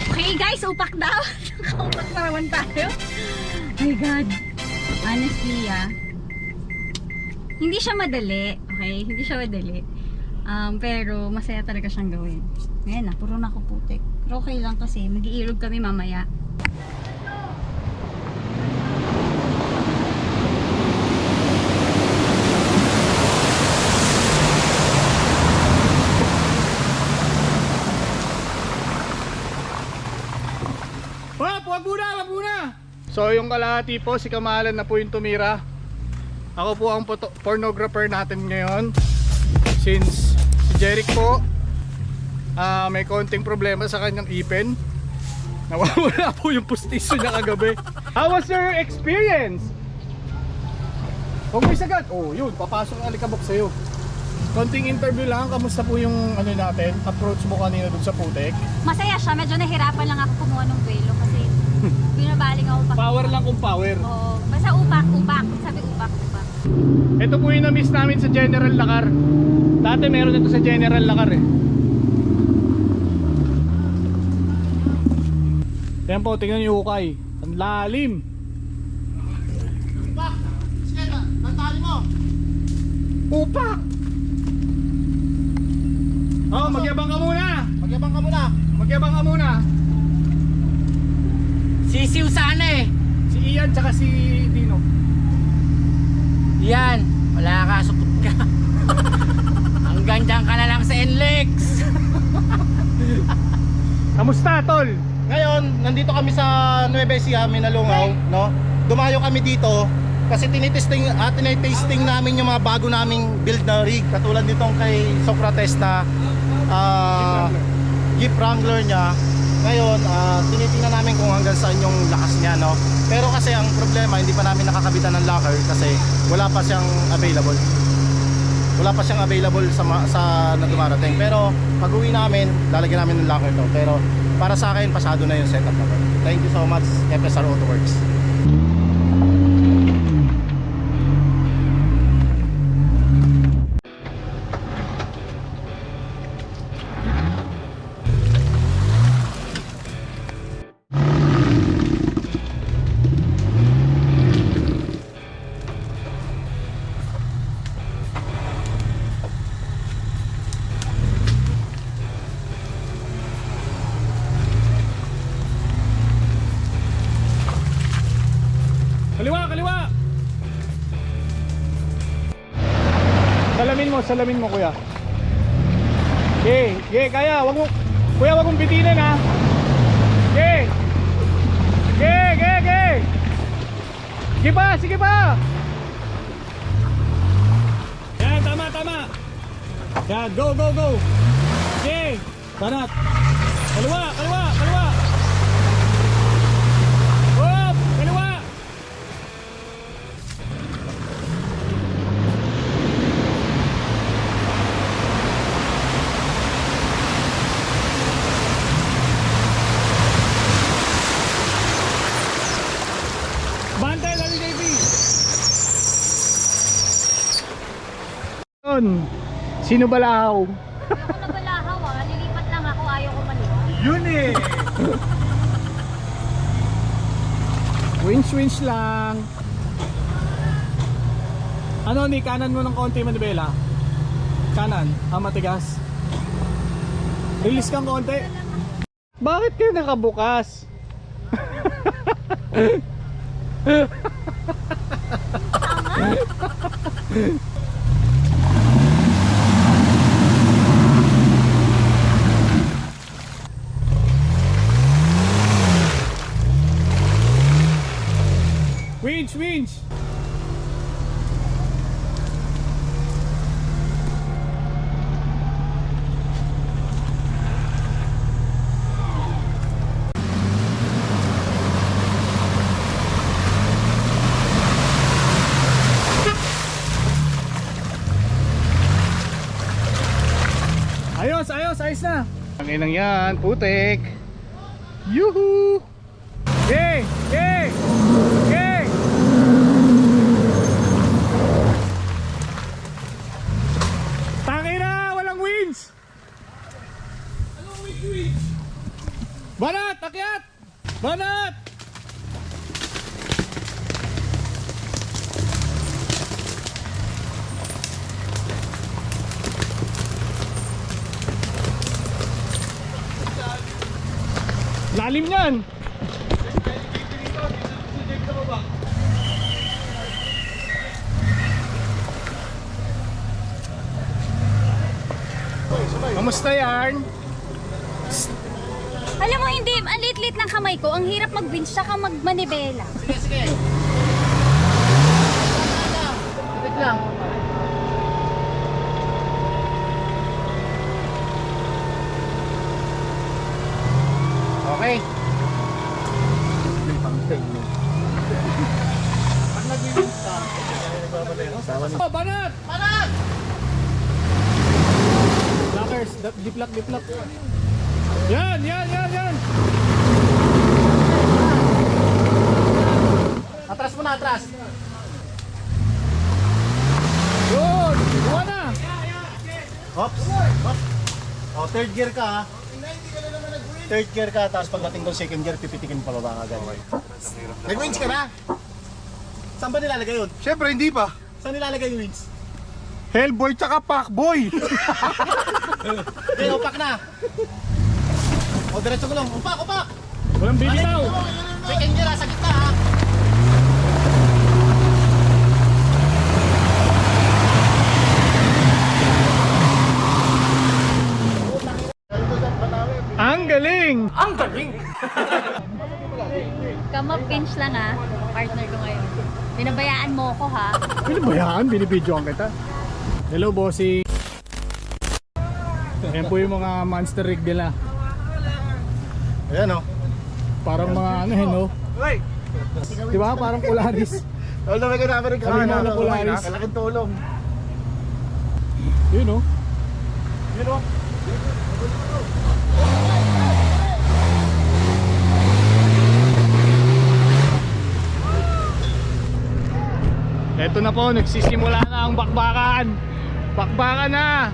Okay guys, upak daw. Upak na naman tayo. My God. Honestly hindi siya madali. Okay? Hindi siya madali. Pero masaya talaga siyang gawin. Ngayon na, puro na ako putik. Pero okay lang kasi mag-iilog kami mamaya. Wag muna! So yung kalahati po, si Kamalan na po yung tumira. Ako po ang pornographer natin ngayon. Since si Jeric po may konting problema sa kanyang ipin. Nawawala po yung pustiso niya kagabi. How was your experience? Huwag mo isagad. Oh yun, papasok ang alikabok sa'yo. Konting interview lang, kamusta po yung ano natin, approach mo kanina dun sa putek? Masaya siya. Medyo nahirapan lang ako kumuha ng buwelo kasi binabaling ako pa. Power lang kung power. Oo. Basta upak. Sabi upak. Ito po yung na-miss namin sa General Lakar. Dati meron ito sa General Lakar eh. Yan po, tingnan yung ukay. Ang lalim. Upak! Sige, tantali mo! Upak! Oh, magyabang ka muna! Magyabang ka muna! Magyabang ka muna! Sisiw sana eh. Si Ian tsaka si Dino. Yan, wala ka, supot ka. Hanggang dyan ka na lang sa NLEX. Kamusta, tol? Ngayon, nandito kami sa Nueva Ecija, Minalungaw, no? Dumayo kami dito kasi tinitasting namin yung mga bago naming build na rig, katulad nitong kay Socrates na Jeep Wrangler niya. Ngayon, tinitingnan namin kung hanggang saan yung lakas niya, no? Pero kasi ang problema, hindi pa namin nakakabitan ng locker kasi wala pa siyang available. Wala pa siyang available sa na dumarating. Pero pag uwi namin, lalagyan namin ng locker to. Pero para sa akin, pasado na yung setup na to. Thank you so much, FSR Autoworks. Kaliwa! Salamin mo kuya. Kaya, kuya wag mong bitinan ha. Sige pa. Yan, tama. Yan, go. Banat. Kaliwa. Hop, kaliwa. Bantay lang ni JP. Sino balahaw? Ako na balahaw lilipat lang ako, ayaw ko maliwa. Yun eh. Winch lang. Ano ni kanan mo ng konti, Manibela? Kanan, matigas. Release kang konti. Bakit kayo nakabukas? Winch, winch! Ayos, ayos, ayos na. Ang inang yan, putik. Yuhu! Yay! Yay! Yay! Tangina, walang wins! Banat, akyat! Banat! Lalim yan! Kamusta yan? Alam mo, hindi. Ang lit-lit ng kamay ko. Ang hirap mag-winch saka mag-manibela. Sige, sige. Titik lang. Okay. Pag nag-wins ka, Oh, banat! Manat! Lockers, diplak, diplak. Yan, yan, yan, yan! Atras mo na, atras. Yun! Buwan na! Hops. Hops. Oh, third gear ka ha. Third gear ka, tapos pagdating doon second gear, pipitikin pa baba agad. Nag-winch ka na? Saan ba nilalagay yun? Siyempre, hindi pa. Saan nilalagay yung winch? Hellboy tsaka Pacboy. Okay, upak na. O, diretso ko lang. Upak, upak! Walang bibitaw! Second gear ha, sa gitna ha. Ang galing! Kama-pinch lang ha. Partner ko ngayon. Pinabayaan mo ko ha. Pinabayaan, binibidyoan kita. Hello, bossy. Ayan po yung mga monster rig nila. Ayan o. Parang mga ano yun, no? Diba? Parang Polaris. Tol na may namin rin Kami na Polaris. Kalaking tulong. Yun, no? Yun o. Eto na po, nagsisimula na ang bakbakan. Bakbakan na!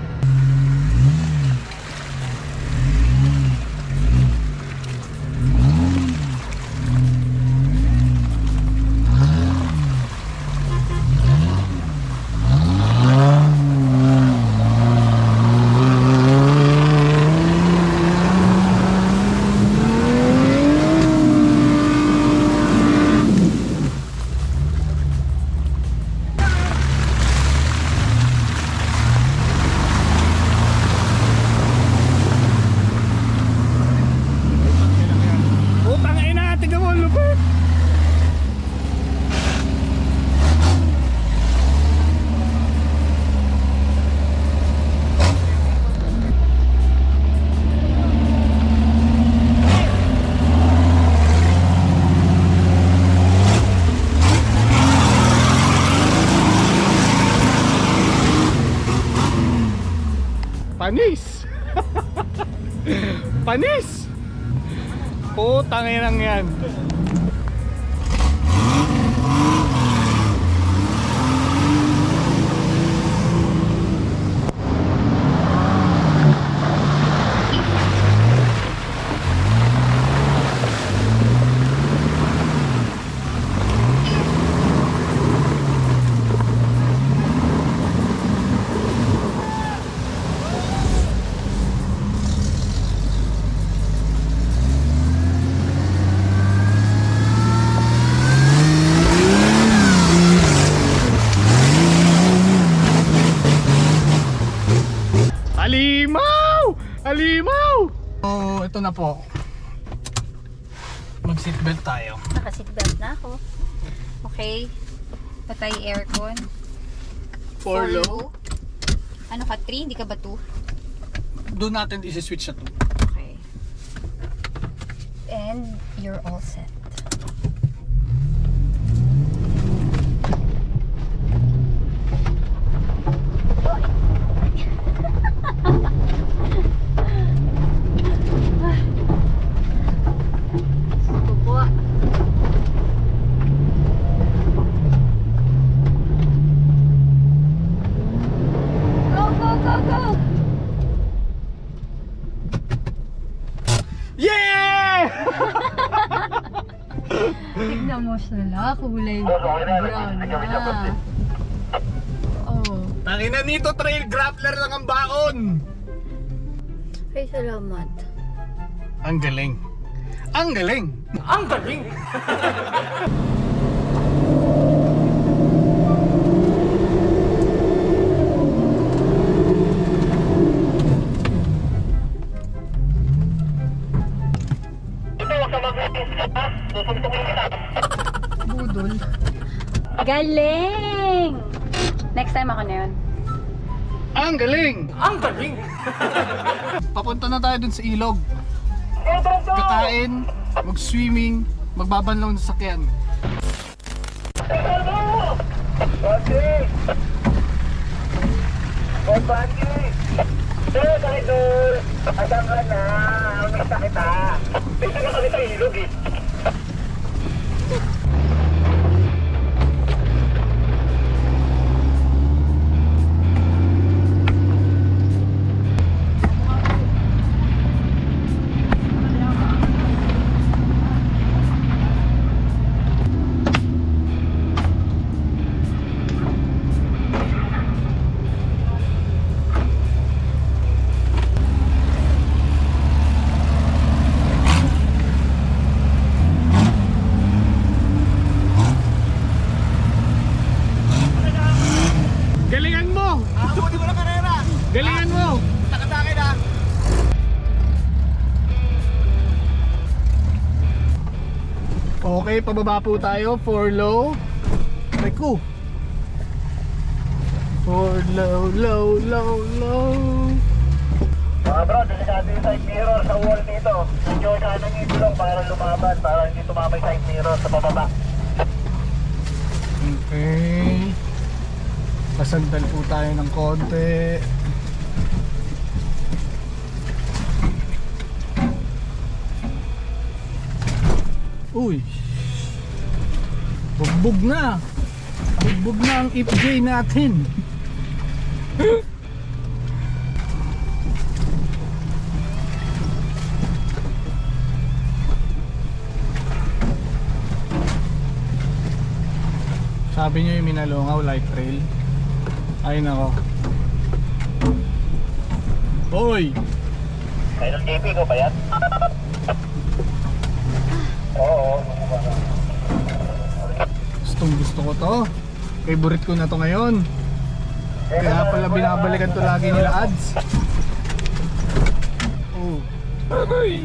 Utang ina, tingnan mo, lupit! Panis! Panis! Putang inang yan. muna po. Mag-seatbelt tayo. Naka-seatbelt na ako. Okay. Patay aircon. For low. Ano ka, 3? Hindi ka ba 2? Doon natin isi-switch sa 2. Okay. And you're all set. Go, go, go, go! Yeah! Tignan mo sila, kulay brown na. Oh. Tangina nito, trail grappler lang ang baon. Ay, salamat. Ang galing. Ang galing. Ang galing. Budol. Galing! Next time ako na yun. Ang galing. Ang galing. Papunta na tayo dun sa ilog. Kakain, mag-swimming, magbabanlaw sa sakyan. Galingan mo! Abuti mo na karera. Galingan mo! Takatake na. Okay, pababa po tayo for low. Reku. For low, low, low, low. Mga bro, delikado yung side mirror sa wall dito. Medyo kanan yung gulong para lumaban, para hindi tumamay side mirror sa bababa. Okay. Pasagdal po tayo ng konti. Uy. Bugbog na. Bugbog na ang FJ natin. Sabi niyo yung Minalongaw light trail. Ay nako. Hoy! Kailan JP ko ba yan? Oo. Gusto ko to. Favorite ko na to ngayon. Kaya pala binabalikan to lagi nila ads. Oh. Ay!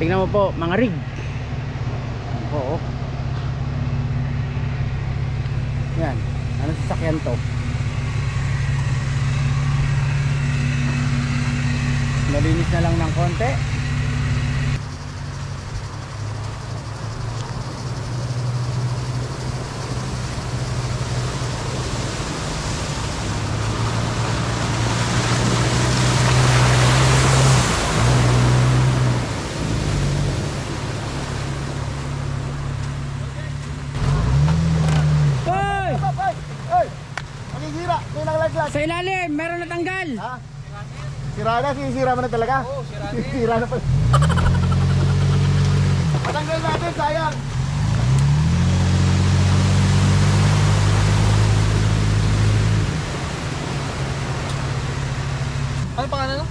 Tingnan mo po, mga rig. Oo. Yan. Ano sasakyan to? Nalinis na lang ng konti. Sira na, sinisira mo na talaga? Oo, sira na pala. Patanggal natin, sayang. Ano pangalan no?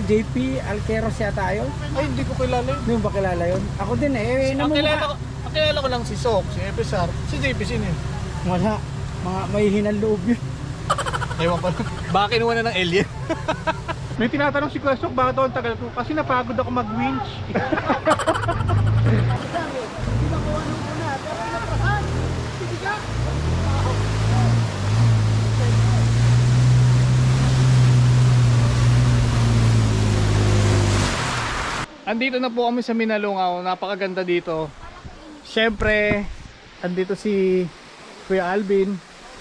JP Alqueros yata yun. Ay, hindi ko kilala yun. Hindi mo ba kilala yun? Ako din eh. Ang kilala ko lang si Sok, si FSR, si JP sino yun? Wala. Mga may hinang loob yun. Ewan pa lang. Baka kinuha na ng alien. May tinatanong si Kuya Sok, bakit ako ang tagal ko? Kasi napagod ako mag-winch. Andito na po kami sa Minalungaw, napakaganda dito. Siyempre, andito si Kuya Alvin,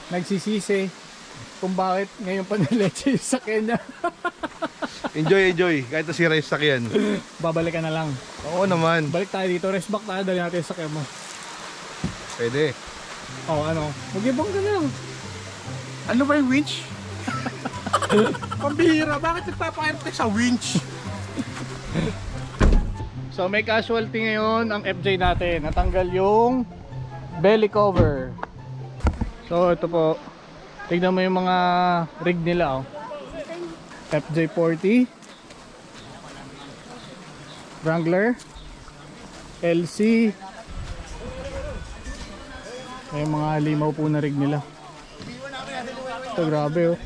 nagsisisi kung bakit ngayon pa nileche yung sakyan niya. Enjoy. Kahit nasira yung sakyan. Babalikan na lang. Oo naman. Balik tayo dito, rest back tayo, dali natin yung sakyan mo. Pwede. Oo, ano, mag-ibang ka lang. Ano ba yung winch? Pambihira, bakit nagpapakerte sa winch? So may casualty ngayon ang FJ natin. Natanggal yung belly cover. So ito po. Tignan mo yung mga rig nila oh. FJ40 Wrangler LC. May mga limaw po na rig nila. Ito grabe oh.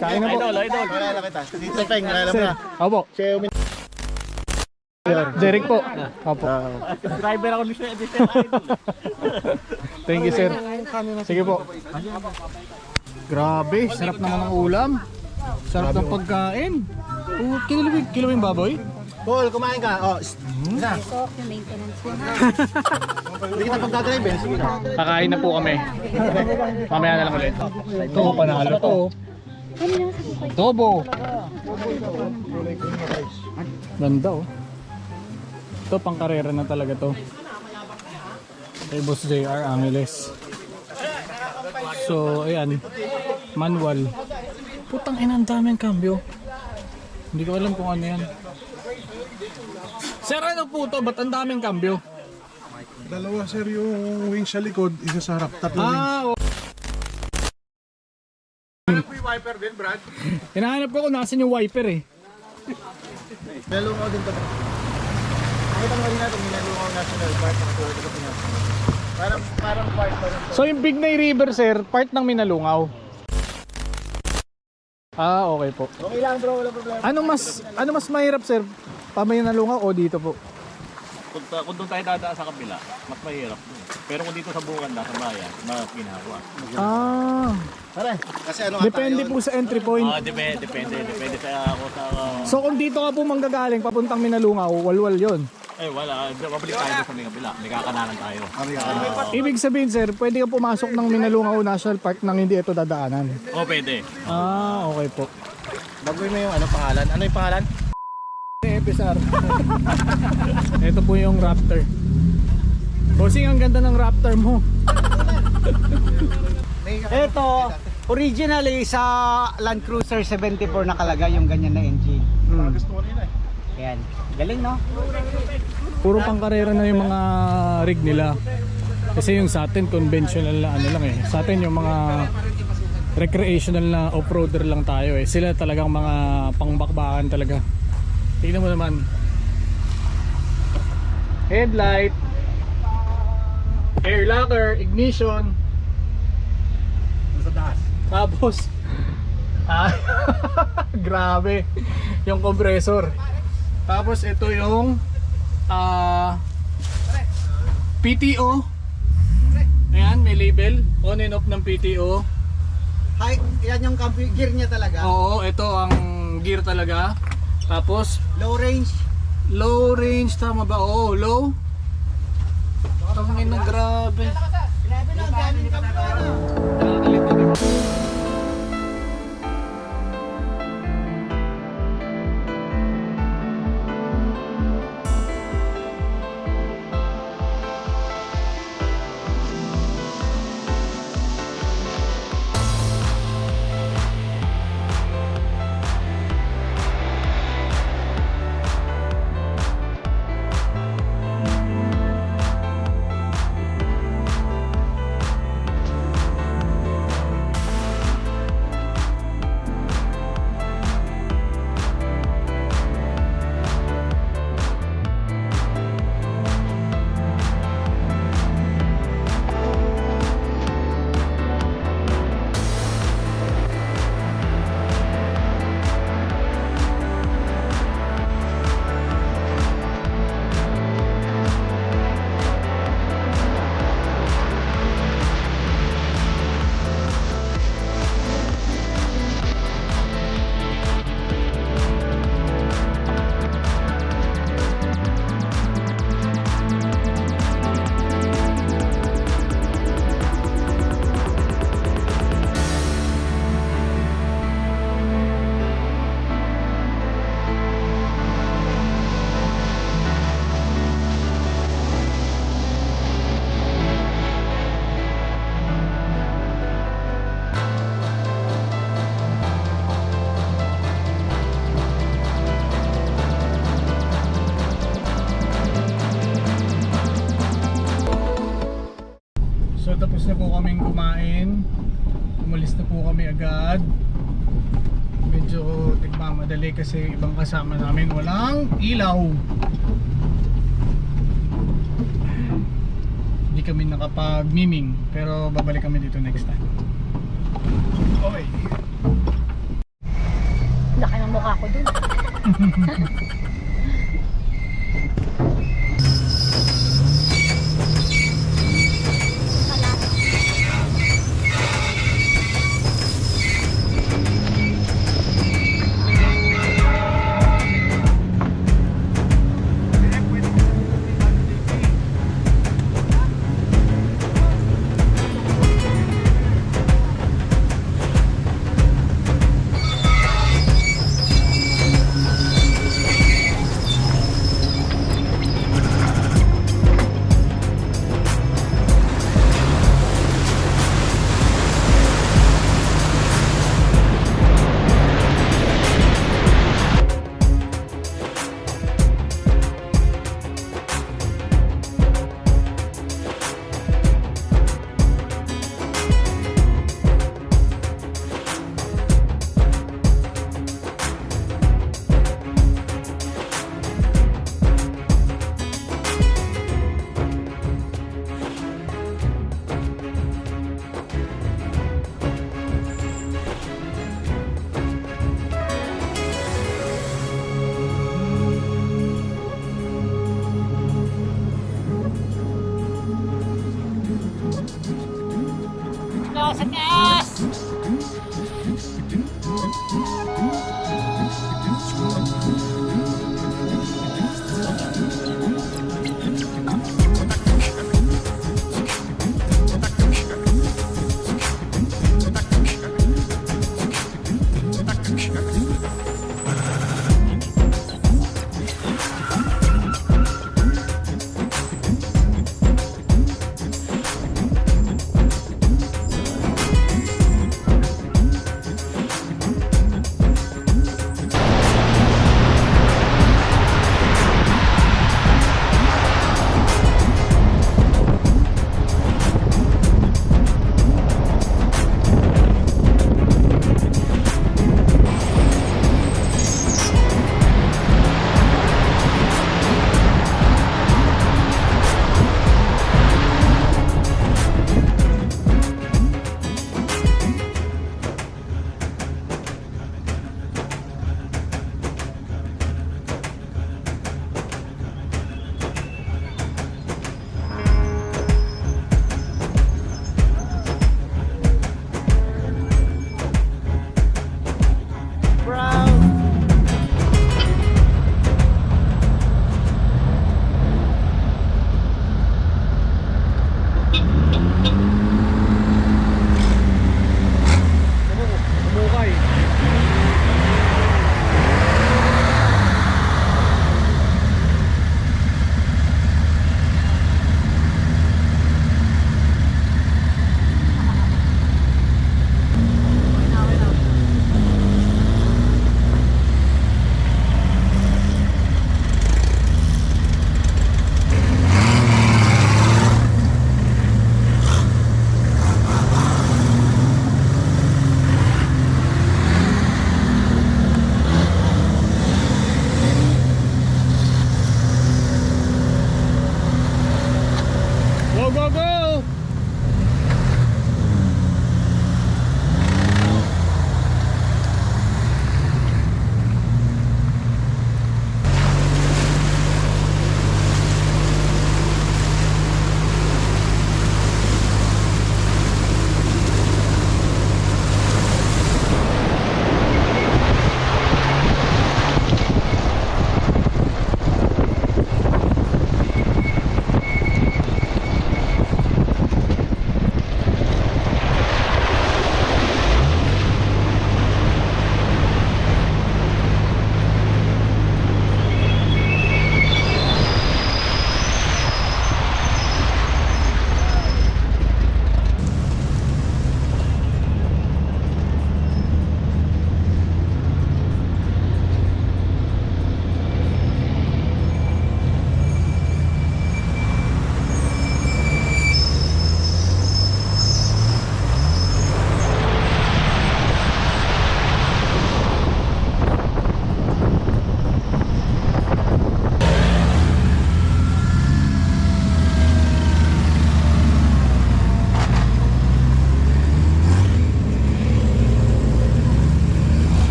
Kain na po. Idol. Kilala kita. Dito Peng, kilala mo Sir, na. opo. Derek po. Opo. Driver ako ni Sir Thank you, sir. Sige po. Grabe, sarap naman ng ulam. Sarap ng pagkain. Oh, kilo yung baboy? Paul, kumain ka. Oh, isa. Hindi kita pagdadrive eh. Sige na. Kakain na po kami. Mamaya na lang ulit. Ito, panalo to. Tobo. Ganda oh. Ito, pangkarera na talaga to. Kay Boss JR Angeles. So, ayan. Manual. Putang ina, ang daming cambio. Hindi ko alam kung ano yan. Sir, ano po to? Ba't ang daming cambio? Dalawa sir yung winch sa likod, isa sa harap. Tatlong winch. Ano po yung wiper din, Brad? Hinahanap ko kung nasan yung wiper eh. Minalungaw din to. Nakita mo rin natin, Minalungaw National Park. Parang park pa rin to. So yung Big Nay River, sir, part ng Minalungaw. Ah, okay po. Okay lang bro, wala problema. Ano mas mahirap, sir? Paminalungaw o dito po? Kung doon tayo dadaan sa kabila, mas mahirap. Pero kung dito sa Bukanda, sa bayan, mas ginhawa. Ah, Pare, kasi ano depende po sa entry point. Depende sa ako sa... So kung dito ka po manggagaling papuntang Minalungaw, walwal yon. wala, mabalik tayo doon sa may kabila. May kakananan tayo. Ibig sabihin, sir, pwede ka pumasok ng Minalungaw National Park nang hindi ito dadaanan. Pwede. Ah, okay po. Bagoy mo yung pangalan. Ano yung pangalan? FSR. Ito po yung Raptor. Bossing, ang ganda ng Raptor mo. Ito, originally sa Land Cruiser 74 nakalagay yung ganyan na engine. Gusto ko rin eh. Yan. Galing no? Puro pangkarera na yung mga rig nila. Kasi yung sa atin conventional na ano lang eh. Sa atin yung mga recreational na off-roader lang tayo eh. Sila talagang mga pangbakbakan talaga. Tingnan mo naman. Headlight, air locker, ignition. Sa taas. Tapos grabe yung compressor. Tapos ito yung PTO. Ayan, may label on and off ng PTO. Hi, yan yung gear niya talaga. Oo, ito ang gear talaga. Tapos Low range. low range, tama ba? Oo, low. Tangin na grabe. medyo nagmamadali kasi ibang kasama namin walang ilaw. Hindi kami nakapag-miming pero babalik kami dito next time. Okay. Laki ng mukha ko dun.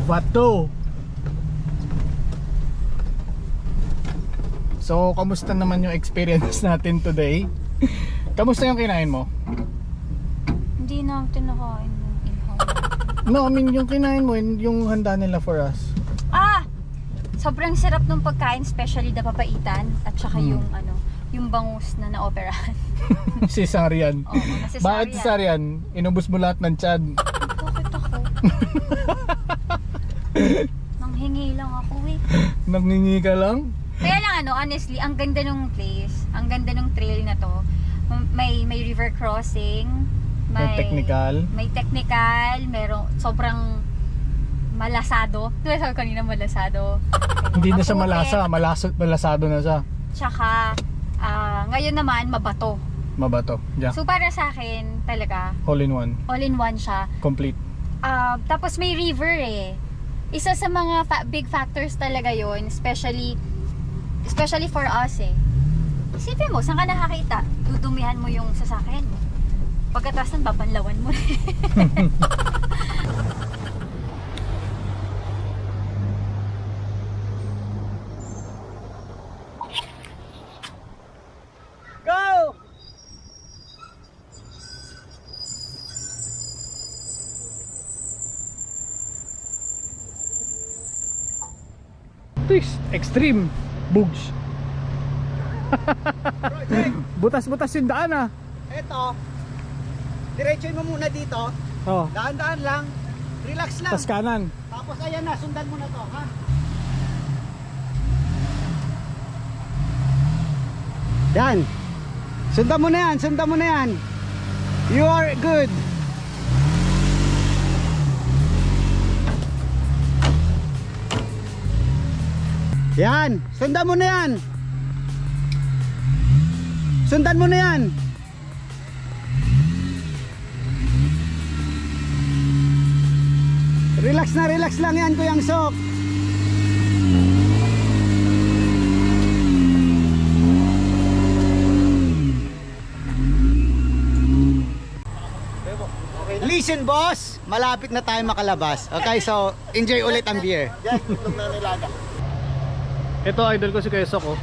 Bato. So, kamusta naman yung experience natin today? Kamusta yung kinain mo? Hindi natin nakain ng ihaw. No, I mean yung kinain mo, yung handa nila for us. Sobrang sarap ng pagkain, especially na papaitan at saka yung yung bangus na naoperahan. Si Sarian. Oo, nasi Bakit si Sarian? Inubos mo lahat ng tiyan. Bakit ako? Nanghingi lang ako eh. Nangingi ka lang? Kaya lang honestly, ang ganda ng place, ang ganda ng trail na to. May river crossing, May technical. May technical, merong sobrang malasado. Diba sabi ko kanina malasado? Hindi na siya Maputik. malasado na siya. Tsaka ngayon naman mabato. Mabato. Yeah. So para sa akin talaga All in one. all in one siya. Complete. Tapos may river eh. Isa sa mga big factors talaga yon, especially for us eh. Isipin mo, saan ka nakakita? Dudumihan mo yung sasakyan mo. Pagkatapos nun, babanlawan mo. Go! Twist. Extreme. Bugs. Butas-butas yung daan ah. Eto, diretsoin mo muna dito. Oh. Daan-daan lang. Relax lang. Tas kanan. Tapos ayan na, sundan mo na to, ha? Yan. Sundan mo na yan, sundan mo na yan. You are good. Yan, sundan mo na yan. Sundan mo na yan. Relax lang yan, Kuyang Sok. Listen boss, malapit na tayo makalabas. Okay, so enjoy ulit ang beer. Ito idol ko si Kesok oh.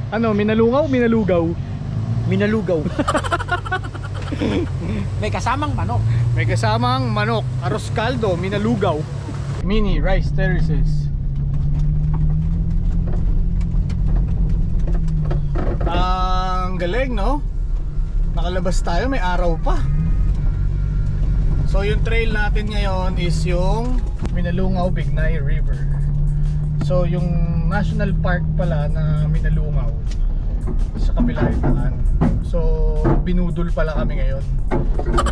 Ano, minalungaw, minalugaw? Minalugaw. May kasamang manok. May kasamang manok, arroz caldo, minalugaw. Mini rice terraces. Ang galing no? Nakalabas tayo, may araw pa. So yung trail natin ngayon is yung Minalungaw Bignay River. So yung national park pala na Minalungaw sa kabila yung daan. So binudol pala kami ngayon.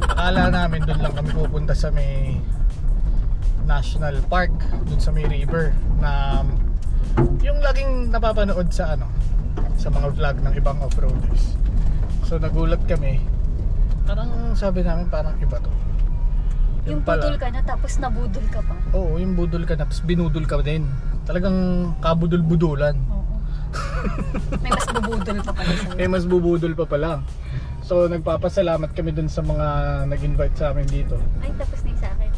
Akala namin doon lang kami pupunta sa may national park, doon sa may river na yung laging napapanood sa sa mga vlog ng ibang off-roaders. So nagulat kami. Parang sabi namin parang iba to. Yung budol ka na tapos nabudol ka pa. Oo, yung budol ka na tapos binudol ka din. Talagang kabudol-budulan. Oo. May mas bubudol pa pala sa'yo. May mas bubudol pa pala. So nagpapasalamat kami dun sa mga nag-invite sa amin dito. Ay, tapos na yung sa akin.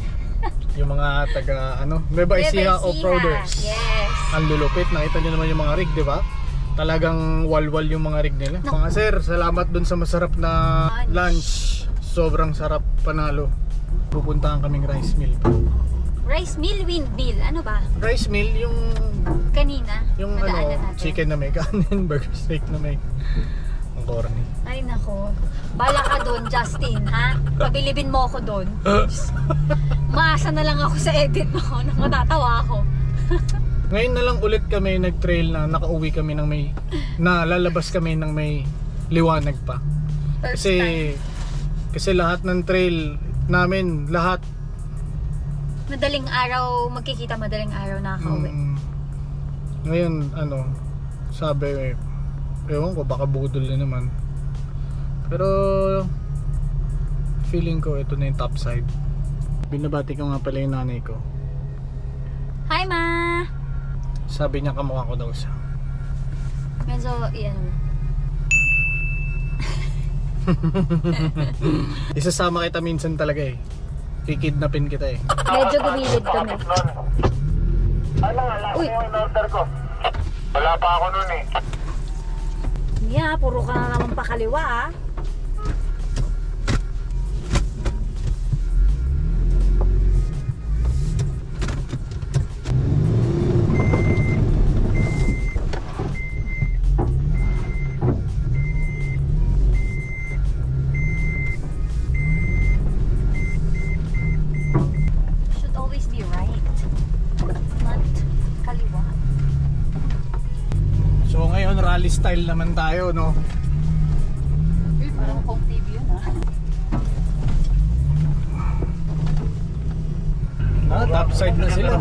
Yung mga taga Nueva Ecija off-roaders. Yes. Ang lulupit, nakita nyo naman yung mga rig, di ba? Talagang walwal yung mga rig nila. Mga sir, salamat dun sa masarap na lunch. Sobrang sarap, panalo. Pupuntahan kaming rice mill. Rice mill, windmill. Ano ba? Rice mill, yung Kanina, yung nadaanan natin. chicken na may kanin, burger steak na may ang corny. Ay nako. Bala ka doon, Justin, ha? Pabilibin mo ako doon. Maasa na lang ako sa edit mo. Matatawa ako. Ngayon na lang ulit kami nag-trail na nakauwi kami ng may lalabas kami ng may liwanag pa. First time. Kasi lahat ng trail namin, lahat Madaling araw, magkikita madaling araw nakaka-uwi. Ngayon, sabi, ewan ko, baka budol na naman. Pero, feeling ko, ito na yung top side. Binabati ko nga pala yung nanay ko. Hi, Ma! Sabi niya kamukha ko daw siya. Medyo, yan. Isasama kita minsan talaga eh. Kikidnapin kita eh. Medyo gumilid kami. Uy! Wala pa ako nun eh. Yeah, puro ka na naman pakaliwa ah. Should always be right, not kaliwa. So ngayon rally style naman tayo, no? Parang home TV yun ah. Top side na sila.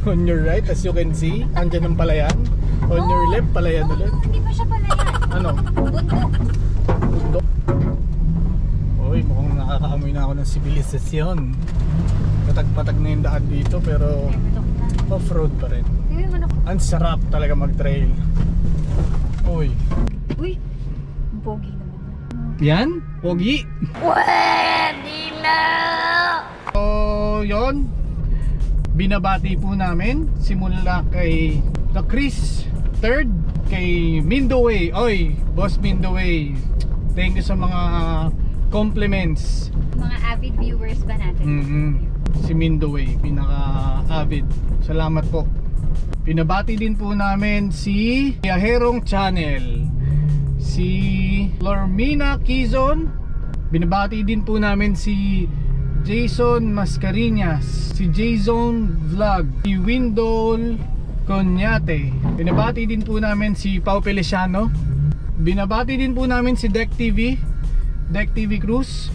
On your right, as you can see, andyan ang palayan. On your left, palayan ulit. Hindi pa siya palayan. Ano? Bundok. Bundok. Uy, mukhang nakakaamoy na ako ng sibilisasyon. Patag-patag na yung daan dito, pero off-road pa rin. Ang sarap talaga mag-trail. Uy. Uy, pogi naman. Yan? Pogi? Pwede na! So, yun. Binabati po namin simula kay The Chris Third, kay Mindoway. Oy, Boss Mindoway. Thank you sa mga compliments. Mga avid viewers ba natin? Si Mindoway, pinaka-avid. Salamat po. Pinabati din po namin si Yaherong Channel, si Lormina Quizon. Binabati din po namin si Jason Mascarinas, si Jason Vlog, si Windol Conyate. Binabati din po namin si Pau Feliciano. Binabati din po namin si Deck TV Cruz.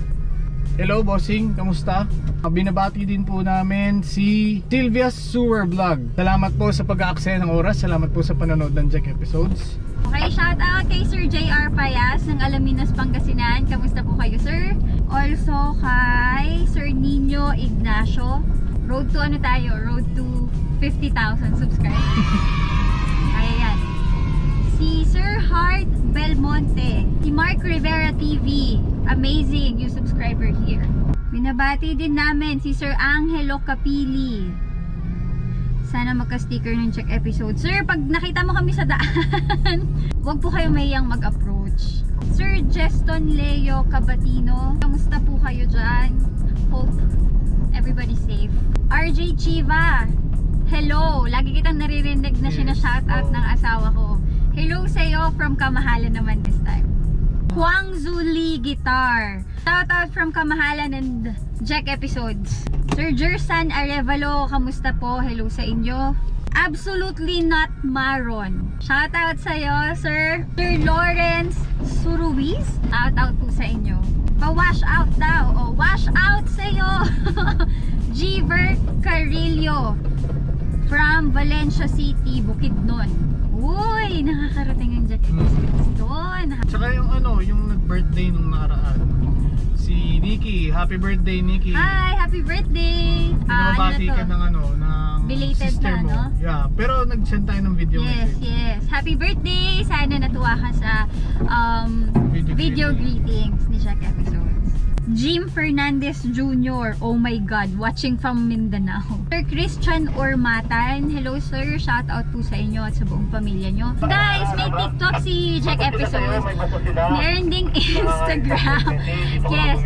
Hello bossing, kamusta? Binabati din po namin si Sylvia's Sewer Vlog. Salamat po sa pag-aaksaya ng oras. Salamat po sa panonood ng Jack episodes. Okay, shout out kay Sir JR Payas ng Alaminos, Pangasinan. Kamusta po kayo, sir? Also kay Sir Nino Ignacio. Road to ano tayo? Road to 50,000 subscribers. Ayan. Si Sir Hart Belmonte. Si Mark Rivera TV. Amazing, new subscriber here. Binabati din namin si Sir Angelo Capili. Sana magka-sticker ng Check episode. Sir, pag nakita mo kami sa daan, huwag po kayo mayang mag-approach. Sir Jeston Leo Cabatino, kamusta po kayo dyan? Hope everybody's safe. RJ Chiva, hello! Lagi kitang naririnig na sinashoutout ng asawa ko. Hello sa'yo from Kamahalan naman this time. Huang Zuli Guitar, shoutout from Kamahalan and Jack episodes. Sir Jersan Arevalo, kamusta po? Hello sa inyo. Absolutely Not Maron, shoutout sa'yo, sir. Sir Lawrence Suruiz, shoutout po sa inyo. Pa-wash out daw. O, wash out sa'yo. Giver Carillo from Valencia City, Bukidnon. Uy, nakakarating ang Jack episodes doon. Tsaka yung ano, yung nag-birthday nung nakaraan, si Nikki. Happy birthday, Nikki. Hi, happy birthday. Pinabati ka ng ano, ng belated sister na, mo. no? Yeah, pero nag-send tayo ng video message. Yes. Happy birthday. Sana natuwa ka sa video greetings ni Jack episodes. Jim Fernandez Jr. Oh my God, watching from Mindanao. Sir Christian Ormatan, hello sir, shout out po sa inyo at sa buong pamilya nyo. Guys, may TikTok si Jack episode. Meron ding Instagram. Yes.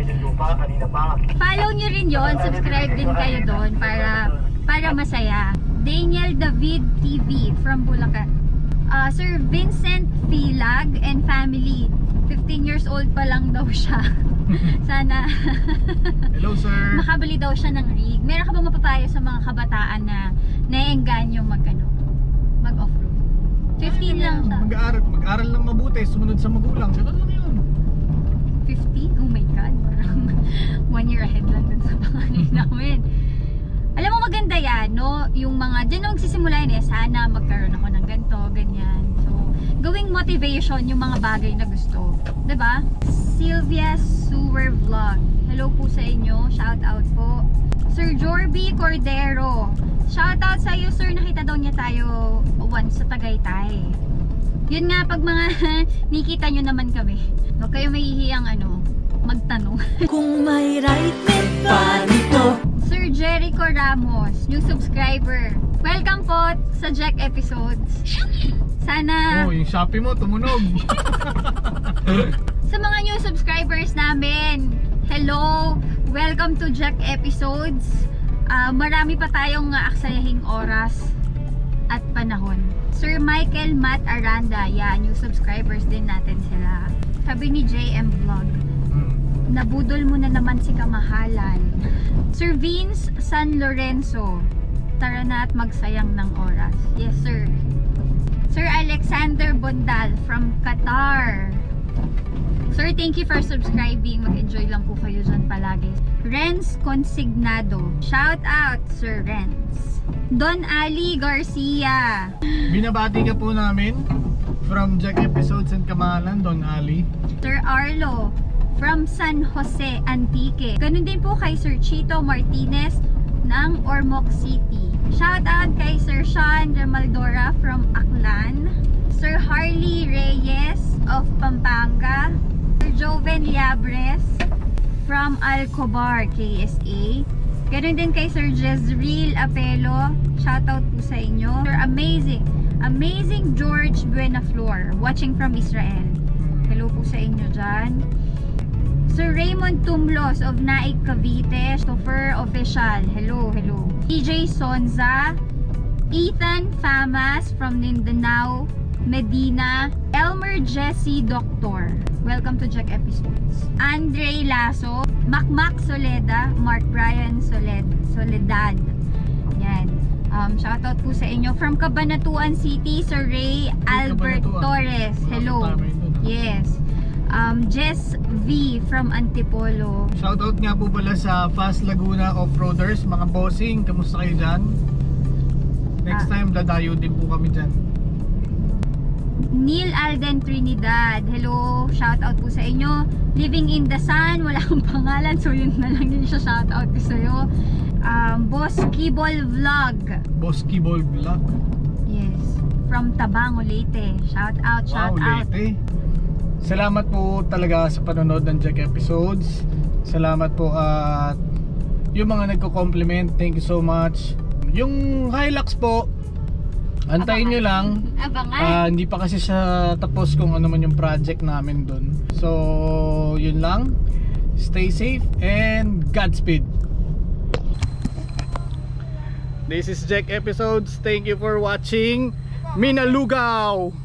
Follow nyo rin yon, subscribe din kayo doon para masaya. Daniel David TV from Bulacan. Sir Vincent Filag and family. 15 years old pa lang daw siya. Sana hello sir, makabili daw siya ng rig. Meron ka bang mapapayo sa mga kabataan na naiengganyo mag-off-road? 15 lang siya. Mag-aral lang mabuti, sumunod sa magulang. Ganun lang yun. 15? Oh my God, parang 1 year ahead lang dun sa panganay namin. Alam mo maganda yan, no? Yung mga, dyan nung magsisimula yun sana magkaroon ako ng ganito, ganyan. So, gawing motivation yung mga bagay na gusto. Diba? Sylvia's Sewer Vlog. Hello po sa inyo. Shout out po. Sir Jorby Cordero. Shout out sa iyo, sir. Nakita daw niya tayo once sa Tagaytay. Yun nga, pag mga nakita nyo naman kami, huwag kayo mahihiyang magtanong. Kung may right pa nito. Sir Jericho Ramos, new subscriber. Welcome po sa Jack Episodes. Sana Oh, yung Shopee mo tumunog. sa mga new subscribers namin, hello! Welcome to Jack Episodes. Marami pa tayong aksayahing oras at panahon. Sir Michael Matt Aranda, new subscribers din natin sila. Sabi ni JM Vlog, nabudol mo na naman si Kamahalan. Sir Vince San Lorenzo, tara na at magsayang ng oras. Yes sir. Sir Alexander Bondal from Qatar. Sir, thank you for subscribing. Mag-enjoy lang po kayo dyan palagi. Renz Consignado. Shout out, Sir Renz. Don Ali Garcia. Binabati ka po namin from Jack Episodes and Kamahalan, Don Ali. Sir Arlo from San Jose, Antique. Ganun din po kay Sir Chito Martinez ng Ormoc City. Shout out kay Sir Sean Remaldora from Aklan. Sir Harley Reyes of Pampanga. Sir Joven Liabres from Alcobar, KSA. Ganun din kay Sir Jezreel Apelo. Shoutout po sa inyo. Sir Amazing George Buenaflor, watching from Israel. Hello po sa inyo dyan. Sir Raymond Tumlos of Naik Cavite. Christopher Official. Hello. DJ Sonza. Ethan Famas from Mindanao, Medina. Elmer Jesse Doctor. Welcome to Jack Episodes. Andre Lasso. Macmac Soleda. Mark Brian Soledad. Yan. Shoutout po sa inyo. From Cabanatuan City, Sir Ray Albert Torres. Hello. Yes. Jess V from Antipolo. Shoutout nga po pala sa Fast Laguna Off-Roaders, mga bossing, kamusta kayo dyan? Next time dadayo din po kami dyan. Neil Alden Trinidad. Hello, shoutout po sa inyo. Living in the Sun, wala akong pangalan, so yun na lang yung shoutout ko sa'yo. Boss Kibol Vlog. Boss Kibol Vlog. Yes, from Tabango, Leyte. Shoutout. Leyte. Salamat po talaga sa panonood ng Jack Episodes. Salamat po at yung mga nagko-compliment, thank you so much. Yung Hilux po, antayin nyo lang. Abangan. Hindi pa kasi siya tapos kung ano man yung project namin dun. So, yun lang. Stay safe and Godspeed. This is Jack Episodes. Thank you for watching. Minalugaw!